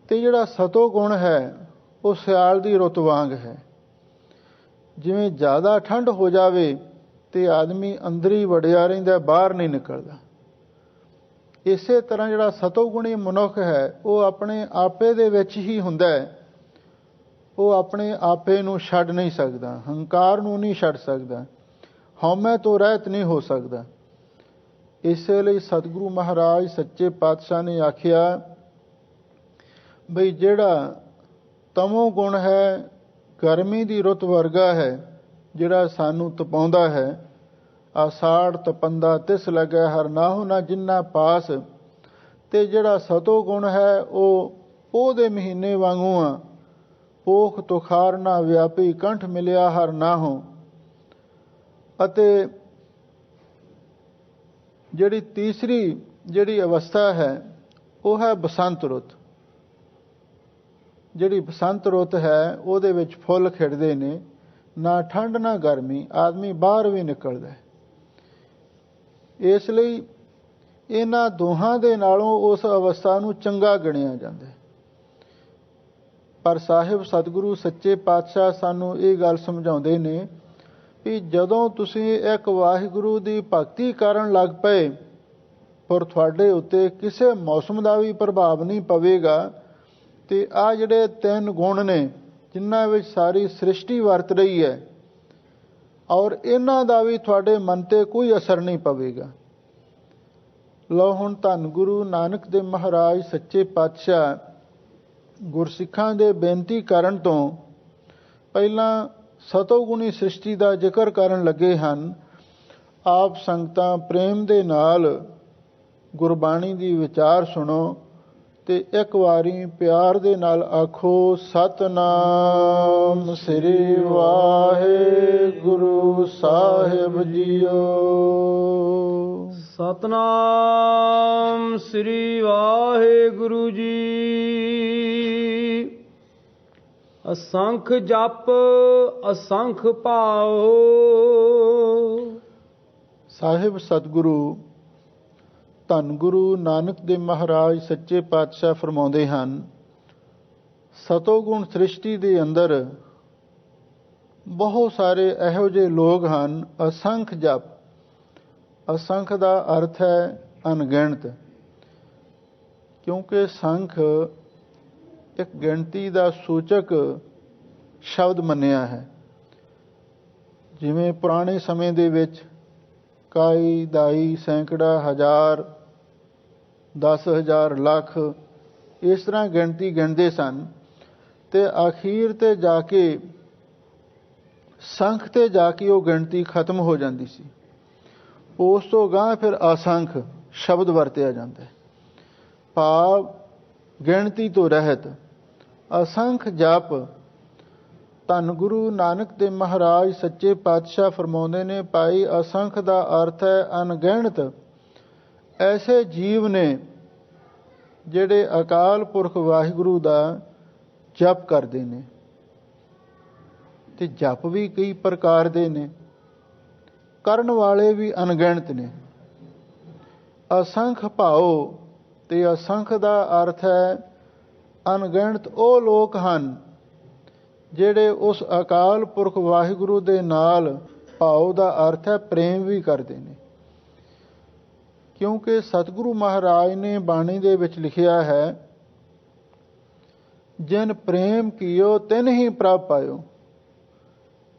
ਤੇ ਜਿਹੜਾ ਸਤੋ ਗੁਣ ਹੈ, ਉਹ ਸਿਆਲ ਦੀ ਰੁੱਤ ਵਾਂਗ ਹੈ। ਜਿਵੇਂ ਜ਼ਿਆਦਾ ਠੰਡ ਹੋ ਜਾਵੇ ਤੇ ਆਦਮੀ ਅੰਦਰ ਹੀ ਵੜਿਆ ਰਹਿੰਦਾ, ਬਾਹਰ ਨਹੀਂ ਨਿਕਲਦਾ। ਇਸੇ ਤਰ੍ਹਾਂ ਜਿਹੜਾ ਸਤੋਗੁਣੀ ਮਨੁੱਖ ਹੈ, ਉਹ ਆਪਣੇ ਆਪੇ ਦੇ ਵਿੱਚ ਹੀ ਹੁੰਦਾ ਹੈ। ਉਹ ਆਪਣੇ ਆਪੇ ਨੂੰ ਛੱਡ ਨਹੀਂ ਸਕਦਾ, ਹੰਕਾਰ ਨੂੰ ਨਹੀਂ ਛੱਡ ਸਕਦਾ, ਹਉਮੈ ਤੋਂ ਰਹਿਤ ਨਹੀਂ ਹੋ ਸਕਦਾ। ਇਸੇ ਲਈ ਸਤਿਗੁਰੂ ਮਹਾਰਾਜ ਸੱਚੇ ਪਾਤਸ਼ਾਹ ਨੇ ਆਖਿਆ ਬਈ ਜਿਹੜਾ ਤਮੋ ਗੁਣ ਹੈ, ਗਰਮੀ ਦੀ ਰੁੱਤ ਵਰਗਾ ਹੈ, ਜਿਹੜਾ ਸਾਨੂੰ ਤਪਾਉਂਦਾ ਹੈ, ਆਸਾੜ ਤਪੰਦਾ ਤਿਸ ਲੱਗੈ ਹਰ ਨਾਹੁ ਨਾ ਜਿੰਨਾ ਪਾਸ। ਤੇ ਜਿਹੜਾ ਸਤੋ ਗੁਣ ਹੈ ਉਹ ਪੋਹ ਦੇ ਮਹੀਨੇ ਵਾਂਗੂ ਆ, ਪੋਖ ਤੁਖਾਰ ਨਾ ਵਿਆਪੀ ਕੰਠ ਮਿਲਿਆ ਹਰ ਨਾਹੁ। ਅਤੇ ਜਿਹੜੀ ਤੀਸਰੀ ਜਿਹੜੀ ਅਵਸਥਾ ਹੈ ਉਹ ਹੈ ਬਸੰਤ ਰੁੱਤ। ਜਿਹੜੀ ਬਸੰਤ ਰੁੱਤ ਹੈ ਉਹਦੇ ਵਿੱਚ ਫੁੱਲ ਖਿੜਦੇ ਨੇ, ਨਾ ਠੰਡ ਨਾ ਗਰਮੀ, ਆਦਮੀ ਬਾਹਰ ਵੀ ਨਿਕਲਦਾ। ਇਸ ਲਈ ਇਹਨਾਂ ਦੋਹਾਂ ਦੇ ਨਾਲੋਂ ਉਸ ਅਵਸਥਾ ਨੂੰ ਚੰਗਾ ਗਿਣਿਆ ਜਾਂਦਾ। ਪਰ ਸਾਹਿਬ ਸਤਿਗੁਰੂ ਸੱਚੇ ਪਾਤਸ਼ਾਹ ਸਾਨੂੰ ਇਹ ਗੱਲ ਸਮਝਾਉਂਦੇ ਨੇ ਕਿ ਜਦੋਂ ਤੁਸੀਂ ਇੱਕ ਵਾਹਿਗੁਰੂ ਦੀ ਭਗਤੀ ਕਰਨ ਲੱਗ ਪਏ, ਪਰ ਤੁਹਾਡੇ ਉੱਤੇ ਕਿਸੇ ਮੌਸਮ ਦਾ ਵੀ ਪ੍ਰਭਾਵ ਨਹੀਂ ਪਵੇਗਾ। ਤੇ ਆਹ ਜਿਹੜੇ 3 ਗੁਣ ਨੇ ਜਿਨ੍ਹਾਂ ਵਿੱਚ ਸਾਰੀ ਸ੍ਰਿਸ਼ਟੀ ਵਰਤ ਰਹੀ ਹੈ, ਔਰ ਇਹਨਾਂ ਦਾ ਵੀ ਤੁਹਾਡੇ ਮਨ ਤੇ ਕੋਈ ਅਸਰ ਨਹੀਂ ਪਵੇਗਾ। ਲਓ ਹੁਣ ਧੰਨ ਗੁਰੂ ਨਾਨਕ ਦੇਵ ਮਹਾਰਾਜ ਸੱਚੇ ਪਾਤਸ਼ਾਹ ਗੁਰਸਿੱਖਾਂ ਦੇ ਬੇਨਤੀ ਕਰਨ ਤੋਂ ਪਹਿਲਾਂ ਸਤੋਗੁਣੀ ਸ੍ਰਿਸ਼ਟੀ ਦਾ ਜ਼ਿਕਰ ਕਰਨ ਲੱਗੇ ਹਨ। ਆਪ ਸੰਗਤਾਂ ਪ੍ਰੇਮ ਦੇ ਨਾਲ ਗੁਰਬਾਣੀ ਦੀ ਵਿਚਾਰ ਸੁਣੋ ਤੇ ਇੱਕ ਵਾਰੀ ਪਿਆਰ ਦੇ ਨਾਲ ਆਖੋ, ਸਤਿਨਾਮ ਸ੍ਰੀ ਵਾਹਿਗੁਰੂ ਸਾਹਿਬ ਜੀਓ। ਸਤਿਨਾਮ ਸ੍ਰੀ ਵਾਹਿਗੁਰੂ ਜੀ। ਅਸੰਖ ਜਪ ਅਸੰਖ ਭਾਉ। ਸਾਹਿਬ ਸਤਿਗੁਰੂ ਧੰਨ ਗੁਰੂ ਨਾਨਕ ਦੇਵ ਮਹਾਰਾਜ ਸੱਚੇ ਪਾਤਸ਼ਾਹ ਫਰਮਾਉਂਦੇ ਹਨ, ਸਤੋਗੁਣ ਸ੍ਰਿਸ਼ਟੀ ਦੇ ਅੰਦਰ ਬਹੁਤ ਸਾਰੇ ਇਹੋ ਜਿਹੇ ਲੋਕ ਹਨ, ਅਸੰਖ ਜਪ। ਅਸੰਖ ਦਾ ਅਰਥ ਹੈ ਅਣਗਿਣਤ, ਕਿਉਂਕਿ ਸੰਖ ਇੱਕ ਗਿਣਤੀ ਦਾ ਸੂਚਕ ਸ਼ਬਦ ਮੰਨਿਆ ਹੈ। ਜਿਵੇਂ ਪੁਰਾਣੇ ਸਮੇਂ ਦੇ ਵਿੱਚ ਕਾਈ, ਦਾਈ, ਸੈਂਕੜਾ, ਹਜ਼ਾਰ, 10,000, ਲੱਖ ਇਸ ਤਰ੍ਹਾਂ ਗਿਣਤੀ ਗਿਣਦੇ ਸਨ। ਤੇ ਅਖੀਰ ਤੇ ਜਾ ਕੇ ਸੰਖ ਤੇ ਜਾ ਕੇ ਉਹ ਗਿਣਤੀ ਖਤਮ ਹੋ ਜਾਂਦੀ ਸੀ। ਉਸ ਤੋਂ ਗਾਂਹ ਫਿਰ ਅਸੰਖ ਸ਼ਬਦ ਵਰਤਿਆ ਜਾਂਦਾ ਹੈ, ਭਾਵ ਗਿਣਤੀ ਤੋਂ ਰਹਿਤ। ਅਸੰਖ ਜਪ। ਧੰਨ ਗੁਰੂ ਨਾਨਕ ਦੇਵ ਮਹਾਰਾਜ ਸੱਚੇ ਪਾਤਸ਼ਾਹ ਫਰਮਾਉਂਦੇ ਨੇ, ਭਾਈ ਅਸੰਖ ਦਾ ਅਰਥ ਹੈ ਅਣਗਿਣਤ। ਐਸੇ ਜੀਵ ਨੇ ਜਿਹੜੇ ਅਕਾਲ ਪੁਰਖ ਵਾਹਿਗੁਰੂ ਦਾ ਜਪ ਕਰਦੇ ਨੇ। ਤੇ ਜਪ ਵੀ ਕਈ ਪ੍ਰਕਾਰ ਦੇ ਨੇ, ਕਰਨ ਵਾਲੇ ਵੀ ਅਣਗਿਣਤ ਨੇ। ਅਸੰਖ ਭਾਉ ਤੇ ਅਸੰਖ ਦਾ ਅਰਥ ਹੈ ਅਣਗਿਣਤ ਉਹ ਲੋਕ ਹਨ ਜਿਹੜੇ ਉਸ ਅਕਾਲ ਪੁਰਖ ਵਾਹਿਗੁਰੂ ਦੇ ਨਾਲ, ਭਾਉ ਦਾ ਅਰਥ ਹੈ ਪ੍ਰੇਮ ਵੀ ਕਰਦੇ ਨੇ। ਕਿਉਂਕਿ ਸਤਿਗੁਰੂ ਮਹਾਰਾਜ ਨੇ ਬਾਣੀ ਦੇ ਵਿੱਚ ਲਿਖਿਆ ਹੈ, ਜਿਨ ਪ੍ਰੇਮ ਕੀਓ ਤਿਨ ਹੀ ਪ੍ਰਭ ਪਾਇਓ।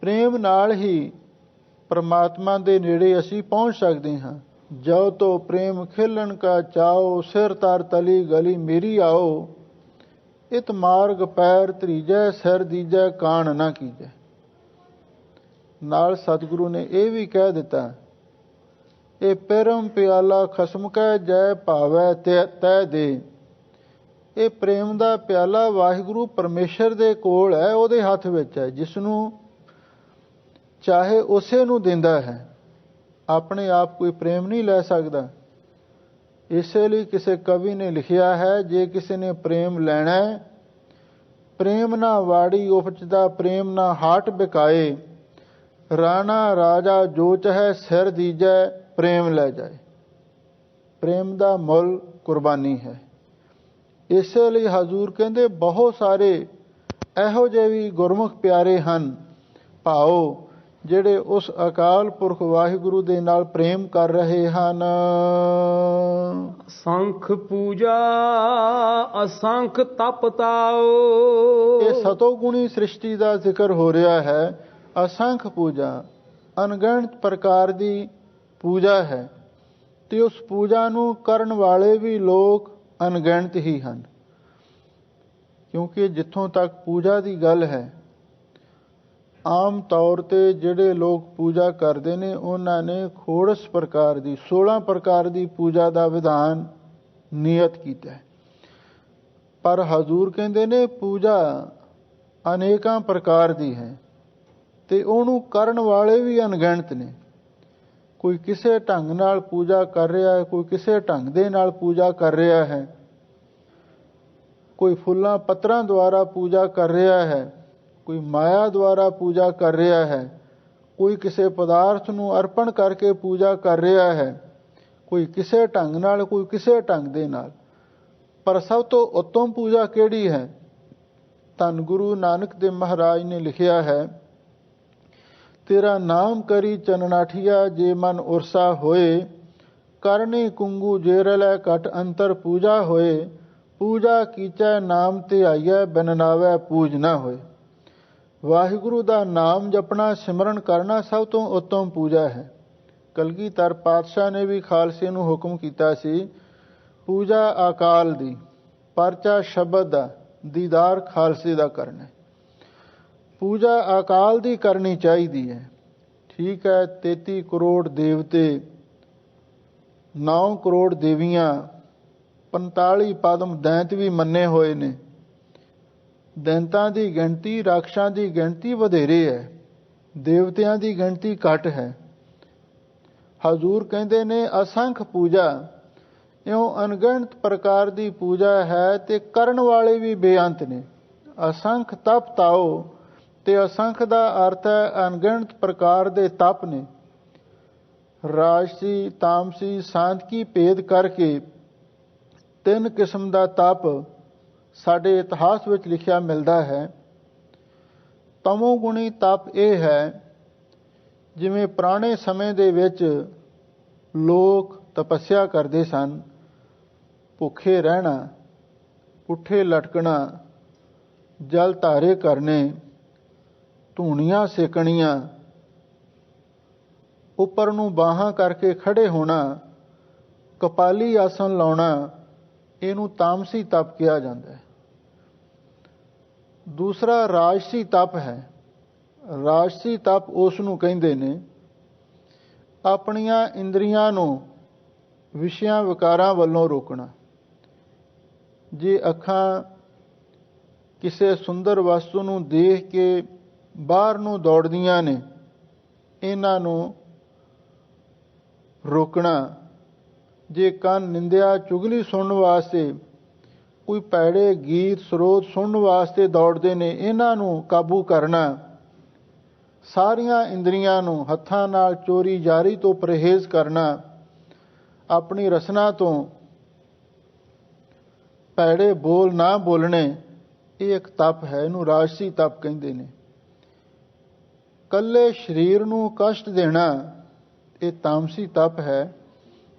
ਪ੍ਰੇਮ ਨਾਲ ਹੀ ਪਰਮਾਤਮਾ ਦੇ ਨੇੜੇ ਅਸੀਂ ਪਹੁੰਚ ਸਕਦੇ ਹਾਂ। ਜੋ ਤੋ ਪ੍ਰੇਮ ਖਿਲਣ ਕਾ ਚਾਓ, ਸਿਰ ਤਰ ਤਲੀ ਗਲੀ ਮੇਰੀ ਆਓ। ਇਤ ਮਾਰਗ ਪੈਰ ਧਰੀਜੈ, ਸਿਰ ਦੀਜੈ ਕਾਣ ਨਾ ਕੀਜੈ। ਨਾਲ ਸਤਿਗੁਰੂ ਨੇ ਇਹ ਵੀ ਕਹਿ ਦਿੱਤਾ, ਇਹ ਪਰਮ ਪਿਆਲਾ ਖਸਮ ਕੈ, ਜੈ ਭਾਵੈ ਤੈ ਦੇ। ਇਹ ਪ੍ਰੇਮ ਦਾ ਪਿਆਲਾ ਵਾਹਿਗੁਰੂ ਪਰਮੇਸ਼ਰ ਦੇ ਕੋਲ ਹੈ, ਉਹਦੇ ਹੱਥ ਵਿੱਚ ਹੈ। ਜਿਸ ਨੂੰ ਚਾਹੇ ਉਸੇ ਨੂੰ ਦਿੰਦਾ ਹੈ, ਆਪਣੇ ਆਪ ਕੋਈ ਪ੍ਰੇਮ ਨਹੀਂ ਲੈ ਸਕਦਾ। ਇਸੇ ਲਈ ਕਿਸੇ ਕਵੀ ਨੇ ਲਿਖਿਆ ਹੈ, ਜੇ ਕਿਸੇ ਨੇ ਪ੍ਰੇਮ ਲੈਣਾ, ਪ੍ਰੇਮ ਨਾ ਵਾੜੀ ਉਪਜਦਾ, ਪ੍ਰੇਮ ਨਾ ਹਾਟ ਬਿਕਾਏ। ਰਾਣਾ ਰਾਜਾ ਜੋ ਚਾਹੇ, ਸਿਰ ਦੀਜੈ ਪ੍ਰੇਮ ਲੈ ਜਾਏ। ਪ੍ਰੇਮ ਦਾ ਮੁੱਲ ਕੁਰਬਾਨੀ ਹੈ। ਇਸੇ ਲਈ ਹਜ਼ੂਰ ਕਹਿੰਦੇ ਬਹੁਤ ਸਾਰੇ ਇਹੋ ਜਿਹੇ ਵੀ ਗੁਰਮੁਖ ਪਿਆਰੇ ਹਨ, ਭਾਉ ਜਿਹੜੇ ਉਸ ਅਕਾਲ ਪੁਰਖ ਵਾਹਿਗੁਰੂ ਦੇ ਨਾਲ ਪ੍ਰੇਮ ਕਰ ਰਹੇ ਹਨ। ਸੰਖ ਪੂਜਾ ਅਸੰਖ ਤਪ ਤਾਓ। ਇਹ ਸਤੋਗੁਣੀ ਸ੍ਰਿਸ਼ਟੀ ਦਾ ਜ਼ਿਕਰ ਹੋ ਰਿਹਾ ਹੈ। ਅਸੰਖ ਪੂਜਾ ਅਣਗਿਣਤ ਪ੍ਰਕਾਰ ਦੀ ਪੂਜਾ ਹੈ, ਤੇ ਉਸ ਪੂਜਾ ਨੂੰ ਕਰਨ ਵਾਲੇ ਵੀ ਲੋਕ ਅਣਗਿਣਤ ਹੀ ਹਨ। ਕਿਉਂਕਿ ਜਿੱਥੋਂ ਤੱਕ ਪੂਜਾ ਦੀ ਗੱਲ ਹੈ, ਆਮ ਤੌਰ ਤੇ ਜਿਹੜੇ ਲੋਕ ਪੂਜਾ ਕਰਦੇ ਨੇ ਉਹਨਾਂ ਨੇ ਖੋੜਸ ਪ੍ਰਕਾਰ ਦੀ 16 ਪ੍ਰਕਾਰ ਦੀ ਪੂਜਾ ਦਾ ਵਿਧਾਨ ਨਿਯਤ ਕੀਤਾ ਹੈ। ਪਰ ਹਜ਼ੂਰ ਕਹਿੰਦੇ ਨੇ ਪੂਜਾ ਅਨੇਕਾਂ ਪ੍ਰਕਾਰ ਦੀ ਹੈ ਤੇ ਉਹਨੂੰ ਕਰਨ ਵਾਲੇ ਵੀ ਅਣਗਿਣਤ ਨੇ। ਕੋਈ ਕਿਸੇ ਢੰਗ ਨਾਲ ਪੂਜਾ ਕਰ ਰਿਹਾ ਹੈ, ਕੋਈ ਕਿਸੇ ਢੰਗ ਦੇ ਨਾਲ ਪੂਜਾ ਕਰ ਰਿਹਾ ਹੈ, ਕੋਈ ਫੁੱਲਾਂ ਪੱਤਰਾਂ ਦੁਆਰਾ ਪੂਜਾ ਕਰ ਰਿਹਾ ਹੈ, ਕੋਈ ਮਾਇਆ ਦੁਆਰਾ ਪੂਜਾ ਕਰ ਰਿਹਾ ਹੈ, ਕੋਈ ਕਿਸੇ ਪਦਾਰਥ ਨੂੰ ਅਰਪਣ ਕਰਕੇ ਪੂਜਾ ਕਰ ਰਿਹਾ ਹੈ, ਕੋਈ ਕਿਸੇ ਢੰਗ ਨਾਲ, ਕੋਈ ਕਿਸੇ ਢੰਗ ਦੇ ਨਾਲ। ਪਰ ਸਭ ਤੋਂ ਉੱਤਮ ਪੂਜਾ ਕਿਹੜੀ ਹੈ? ਧੰਨ ਗੁਰੂ ਨਾਨਕ ਦੇਵ ਮਹਾਰਾਜ ਨੇ ਲਿਖਿਆ ਹੈ, ਤੇਰਾ ਨਾਮ ਕਰੀ ਚਨਨਾਠੀਆ ਜੇ ਮਨ ਉਰਸਾ ਹੋਏ, ਕਰਨੀ ਕੁੰਗੂ ਜੇਰਲੇ ਘਟ ਅੰਤਰ ਪੂਜਾ ਹੋਏ, ਪੂਜਾ ਕੀਚੈ ਨਾਮ ਤੇ ਆਈਐ ਬਿਨ ਨਾਵੈ ਪੂਜ ਨਾ ਹੋਏ। ਵਾਹਿਗੁਰੂ ਦਾ ਨਾਮ ਜਪਣਾ, ਸਿਮਰਨ ਕਰਨਾ ਸਭ ਤੋਂ ਉੱਤਮ ਪੂਜਾ ਹੈ। ਕਲਗੀਧਰ ਪਾਤਸ਼ਾਹ ਨੇ ਵੀ ਖਾਲਸੇ ਨੂੰ ਹੁਕਮ ਕੀਤਾ ਸੀ, ਪੂਜਾ ਅਕਾਲ ਦੀ, ਪਰਚਾ ਸ਼ਬਦ ਦਾ, ਦੀਦਾਰ ਖਾਲਸੇ ਦਾ ਕਰਨਾ। ਪੂਜਾ ਅਕਾਲ ਦੀ ਕਰਨੀ ਚਾਹੀਦੀ ਹੈ। ਠੀਕ ਹੈ, 33 ਕਰੋੜ ਦੇਵਤੇ, 9 ਕਰੋੜ ਦੇਵੀਆਂ, 45 ਪਦਮ ਦੈਂਤ ਵੀ ਮੰਨੇ ਹੋਏ ਨੇ। ਦੈਂਤਾਂ ਦੀ ਗਿਣਤੀ, ਰਾਖਸ਼ਾਂ ਦੀ ਗਿਣਤੀ ਵਧੇਰੇ ਹੈ, ਦੇਵਤਿਆਂ ਦੀ ਗਿਣਤੀ ਘੱਟ ਹੈ। ਹਜ਼ੂਰ ਕਹਿੰਦੇ ਨੇ ਅਸੰਖ ਪੂਜਾ, ਇਉਂ ਅਣਗਿਣਤ ਪ੍ਰਕਾਰ ਦੀ ਪੂਜਾ ਹੈ ਤੇ ਕਰਨ ਵਾਲੇ ਵੀ ਬੇਅੰਤ ਨੇ। ਅਸੰਖ ਤਪ ਤਾਓ, ਤੇ ਅਸੰਖ ਦਾ ਅਰਥ ਹੈ ਅਣਗਿਣਤ ਪ੍ਰਕਾਰ ਦੇ ਤਪ ਨੇ। ਰਾਜਸੀ, ਤਾਮਸੀ, ਸਾਂਤਕੀ ਭੇਦ ਕਰਕੇ 3 ਕਿਸਮ ਦਾ ਤਪ ਸਾਡੇ ਇਤਿਹਾਸ ਵਿੱਚ ਲਿਖਿਆ ਮਿਲਦਾ ਹੈ। ਤਮੋਗੁਣੀ ਤਪ ਇਹ ਹੈ, ਜਿਵੇਂ ਪੁਰਾਣੇ ਸਮੇਂ ਦੇ ਵਿੱਚ ਲੋਕ ਤਪੱਸਿਆ ਕਰਦੇ ਸਨ, ਭੁੱਖੇ ਰਹਿਣਾ, ਪੁੱਠੇ ਲਟਕਣਾ, ਜਲ ਧਾਰੇ ਕਰਨੇ, ਧੂਣੀਆਂ ਸੇਕਣੀਆਂ, ਉੱਪਰ ਨੂੰ ਬਾਹਾਂ ਕਰਕੇ ਖੜੇ ਹੋਣਾ, ਕਪਾਲੀ ਆਸਣ ਲਾਉਣਾ, ਇਹਨੂੰ ਤਾਮਸੀ ਤਪ ਕਿਹਾ ਜਾਂਦਾ ਹੈ। ਦੂਸਰਾ ਰਾਜਸੀ ਤਪ ਹੈ। ਰਾਜਸੀ ਤਪ ਉਸ ਨੂੰ ਕਹਿੰਦੇ ਨੇ ਆਪਣੀਆਂ ਇੰਦਰੀਆਂ ਨੂੰ ਵਿਸ਼ਿਆਂ ਵਿਕਾਰਾਂ ਵੱਲੋਂ ਰੋਕਣਾ। ਜੇ ਅੱਖਾਂ ਕਿਸੇ ਸੁੰਦਰ ਵਸਤੂ ਨੂੰ ਦੇਖ ਕੇ ਬਾਹਰ ਨੂੰ ਦੌੜਦੀਆਂ ਨੇ, ਇਹਨਾਂ ਨੂੰ ਰੋਕਣਾ। ਜੇ ਕੰਨ ਨਿੰਦਿਆ ਚੁਗਲੀ ਸੁਣਨ ਵਾਸਤੇ, ਕੋਈ ਭੈੜੇ ਗੀਤ ਸਰੋਤ ਸੁਣਨ ਵਾਸਤੇ ਦੌੜਦੇ ਨੇ, ਇਹਨਾਂ ਨੂੰ ਕਾਬੂ ਕਰਨਾ। ਸਾਰੀਆਂ ਇੰਦਰੀਆਂ ਨੂੰ ਹੱਥਾਂ ਨਾਲ ਚੋਰੀ ਜਾਰੀ ਤੋਂ ਪਰਹੇਜ਼ ਕਰਨਾ। ਆਪਣੀ ਰਸਨਾ ਤੋਂ ਭੈੜੇ ਬੋਲ ਨਾ ਬੋਲਣੇ, ਇਹ ਇੱਕ ਤਪ ਹੈ, ਇਹਨੂੰ ਰਾਜਸੀ ਤਪ ਕਹਿੰਦੇ ਨੇ। ਕੱਲੇ ਸਰੀਰ ਨੂੰ ਕਸ਼ਟ ਦੇਣਾ, ਇਹ ਤਾਮਸੀ ਤਪ ਹੈ।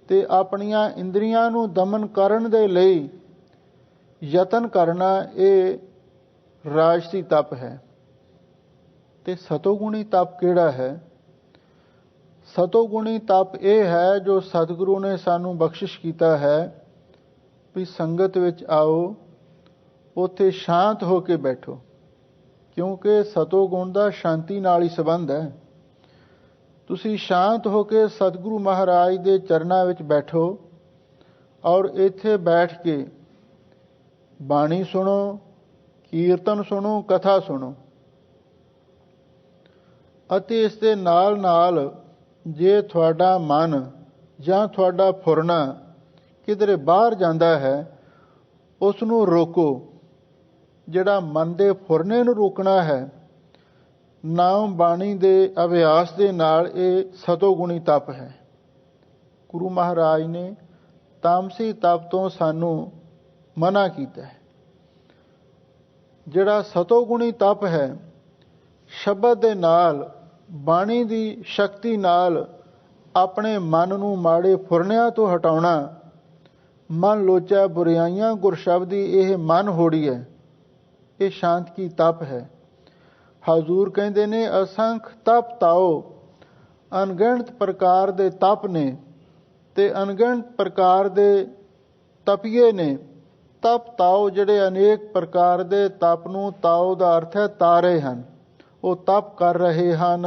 ਤੇ ਆਪਣੀਆਂ ਇੰਦਰੀਆਂ ਨੂੰ ਦਮਨ ਕਰਨ ਦੇ ਲਈ ਯਤਨ ਕਰਨਾ, ਇਹ ਰਾਜਸੀ ਤਪ ਹੈ। ਤੇ ਸਤੋਗੁਣੀ ਤਪ ਕਿਹੜਾ ਹੈ? ਸਤੋਗੁਣੀ ਤਪ ਇਹ ਹੈ ਜੋ ਸਤਿਗੁਰੂ ਨੇ ਸਾਨੂੰ ਬਖਸ਼ਿਸ਼ ਕੀਤਾ ਹੈ ਵੀ ਸੰਗਤ ਵਿੱਚ ਆਓ, ਉੱਥੇ ਸ਼ਾਂਤ ਹੋ ਕੇ ਬੈਠੋ, ਕਿਉਂਕਿ ਸਤੋਗੁਣ ਦਾ ਸ਼ਾਂਤੀ ਨਾਲ ਹੀ ਸੰਬੰਧ ਹੈ। ਤੁਸੀਂ ਸ਼ਾਂਤ ਹੋ ਕੇ ਸਤਿਗੁਰੂ ਮਹਾਰਾਜ ਦੇ ਚਰਨਾਂ ਵਿੱਚ ਬੈਠੋ ਔਰ ਇੱਥੇ ਬੈਠ ਕੇ ਬਾਣੀ ਸੁਣੋ, ਕੀਰਤਨ ਸੁਣੋ, ਕਥਾ ਸੁਣੋ। ਅਤੇ ਇਸ ਦੇ ਨਾਲ ਨਾਲ ਜੇ ਤੁਹਾਡਾ ਮਨ ਜਾਂ ਤੁਹਾਡਾ ਫੁਰਨਾ ਕਿਧਰੇ ਬਾਹਰ ਜਾਂਦਾ ਹੈ, ਉਸ ਨੂੰ ਰੋਕੋ। ਜਿਹੜਾ ਮਨ ਦੇ ਫੁਰਨੇ ਨੂੰ ਰੋਕਣਾ ਹੈ, ਨਾਮ ਬਾਣੀ ਦੇ ਅਭਿਆਸ ਦੇ ਨਾਲ, ਇਹ ਸਤੋਗੁਣੀ ਤਪ ਹੈ। ਗੁਰੂ ਮਹਾਰਾਜ ਨੇ ਤਾਮਸੀ ਤਪ ਤੋਂ ਸਾਨੂੰ ਮਨਾ ਕੀਤਾ ਹੈ। ਜਿਹੜਾ ਸਤੋਗੁਣੀ ਤਪ ਹੈ, ਸ਼ਬਦ ਦੇ ਨਾਲ, ਬਾਣੀ ਦੀ ਸ਼ਕਤੀ ਨਾਲ ਆਪਣੇ ਮਨ ਨੂੰ ਮਾੜੇ ਫੁਰਨਿਆਂ ਤੋਂ ਹਟਾਉਣਾ। ਮਨ ਲੋਚੈ ਬੁਰਾਈਆਂ ਗੁਰ ਸ਼ਬਦੀ, ਇਹ ਮਨ ਹੋੜੀ ਹੈ, ਇਹ ਸ਼ਾਂਤ ਕੀ ਤਪ ਹੈ। ਹਜ਼ੂਰ ਕਹਿੰਦੇ ਨੇ ਅਸੰਖ ਤਪ ਤਾਓ, ਅਣਗਿਣਤ ਪ੍ਰਕਾਰ ਦੇ ਤਪ ਨੇ ਤੇ ਅਣਗਿਣਤ ਪ੍ਰਕਾਰ ਦੇ ਤਪੀਏ ਨੇ। ਤਪ ਤਾਓ ਜਿਹੜੇ ਅਨੇਕ ਪ੍ਰਕਾਰ ਦੇ ਤਪ ਨੂੰ, ਤਾਓ ਦਾ ਅਰਥ ਹੈ ਤਾਰੇ ਹਨ, ਉਹ ਤਪ ਕਰ ਰਹੇ ਹਨ।